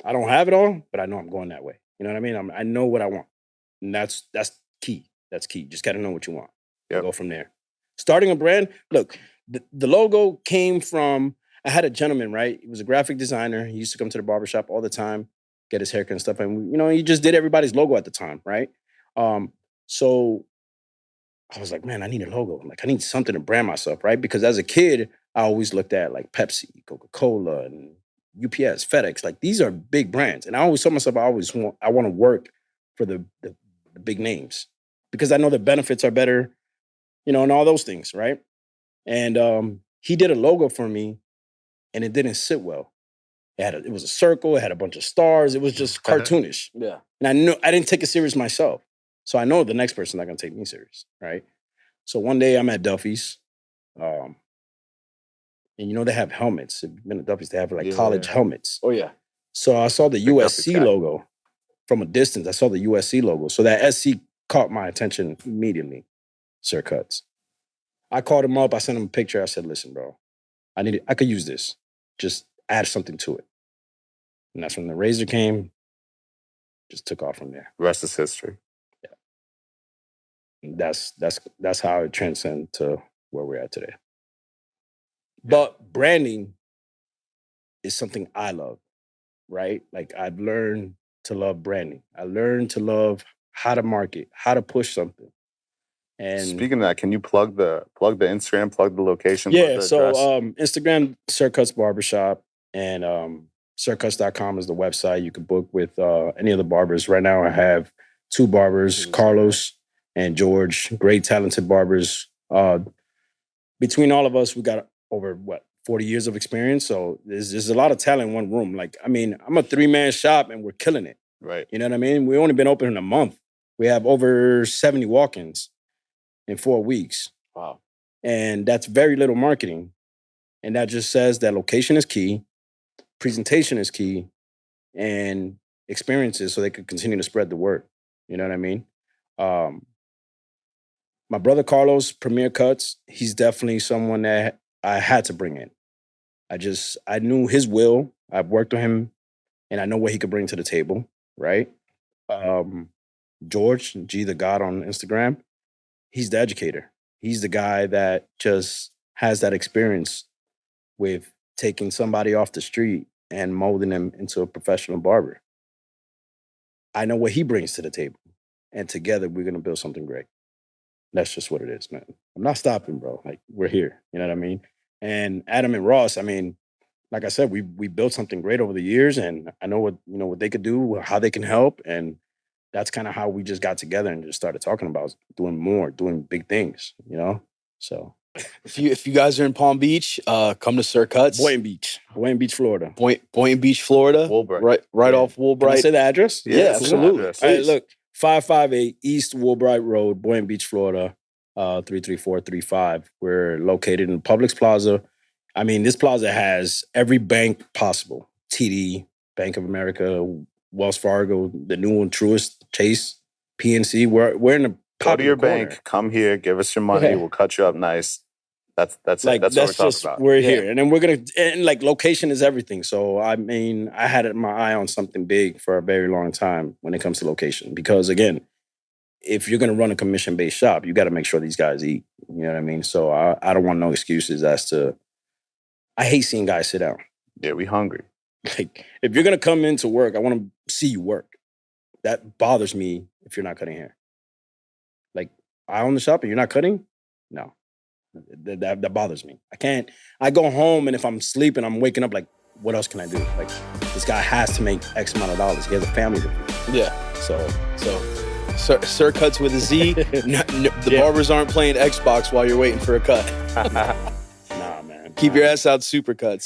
I don't have it all, but I know I'm going that way. You know what I mean? I know what I want, and that's key. That's key. Just got to know what you want. Yep. Go from there. Starting a brand. Look, the logo came from. I had a gentleman, right? He was a graphic designer. He used to come to the barbershop all the time, get his haircut and stuff, and he just did everybody's logo at the time, right? So I was like, man, I need a logo. Like, I need something to brand myself, right? Because as a kid, I always looked at like Pepsi, Coca-Cola, and UPS, FedEx. Like, these are big brands. And I always told myself I want to work for the big names because I know the benefits are better, and all those things, right? And he did a logo for me, and it didn't sit well. It was a circle. It had a bunch of stars. It was just cartoonish. Yeah. And I knew I didn't take it serious myself. So I know the next person's not going to take me serious, right? So one day I'm at Duffy's, and they have helmets. If you've been at Duffy's, they have like college helmets. Oh, yeah. So I saw the Big Duffy's USC guy. logo from a distance. I saw the USC logo. So that SC caught my attention immediately, Sir Cutz. I called him up. I sent him a picture. I said, listen, bro, I could use this. Just add something to it. And that's when the razor came, just took off from there. Rest is history. That's how it transcends to where we're at today. But branding is something I love, right? Like I've learned to love branding. I learned to love how to market, how to push something. And speaking of that, can you plug the Instagram, plug the location? Yeah, plug the so address? Instagram, Sir Cutz Barbershop, and sircutz.com is the website. You can book with any of the barbers. Right now I have 2 barbers, Carlos and George, great talented barbers. Between all of us, we got over 40 years of experience. So there's a lot of talent in one room. Like, I mean, I'm a 3-man shop and we're killing it. Right. You know what I mean? We've only been open in a month. We have over 70 walk-ins in 4 weeks. Wow. And that's very little marketing. And that just says that location is key, presentation is key, and experiences so they could continue to spread the word. You know what I mean? My brother Carlos, Premier Cuts, he's definitely someone that I had to bring in. I knew his will. I've worked with him, and I know what he could bring to the table, right? George, G the God on Instagram, he's the educator. He's the guy that just has that experience with taking somebody off the street and molding them into a professional barber. I know what he brings to the table, and together we're going to build something great. That's just what it is, man. I'm not stopping, bro. Like, we're here. You know what I mean? And Adam and Ross, I mean, like I said, we built something great over the years, and I know what they could do, how they can help, and that's kind of how we just got together and just started talking about doing big things, So If you guys are in Palm Beach, come to Sir Cutz. Boynton Beach, Florida. Boynton Beach, Florida. Woolbright. Right off Can I Woolbright. say the address? Yeah, it's a good absolutely. address. All right, look, 558 East Woolbright Road, Boynton Beach, Florida, 33435. We're located in Publix Plaza. I mean, this plaza has every bank possible. TD, Bank of America, Wells Fargo, the new one, Truist, Chase, PNC. We're in the Go to your corner. bank, come here, give us your money, Yeah. we'll cut you up nice. That's Like, it. That's what we're talking just about. we're here, and then we're gonna and like location is everything. So I mean, I had my eye on something big for a very long time when it comes to location, because again, if you're gonna run a commission-based shop, you got to make sure these guys eat. You know what I mean? So I don't want no excuses as to. I hate seeing guys sit down. Yeah, we hungry. Like, if you're gonna come into work, I want to see you work. That bothers me if you're not cutting hair. Like, I own the shop and you're not cutting? No. That bothers me. I go home, and if I'm sleeping, I'm waking up like, what else can I do? Like, this guy has to make X amount of dollars. He has a family to feed. Yeah. So Sir Cutz with a Z. The barbers aren't playing Xbox while you're waiting for a cut. nah, man. Keep your ass out, Supercuts.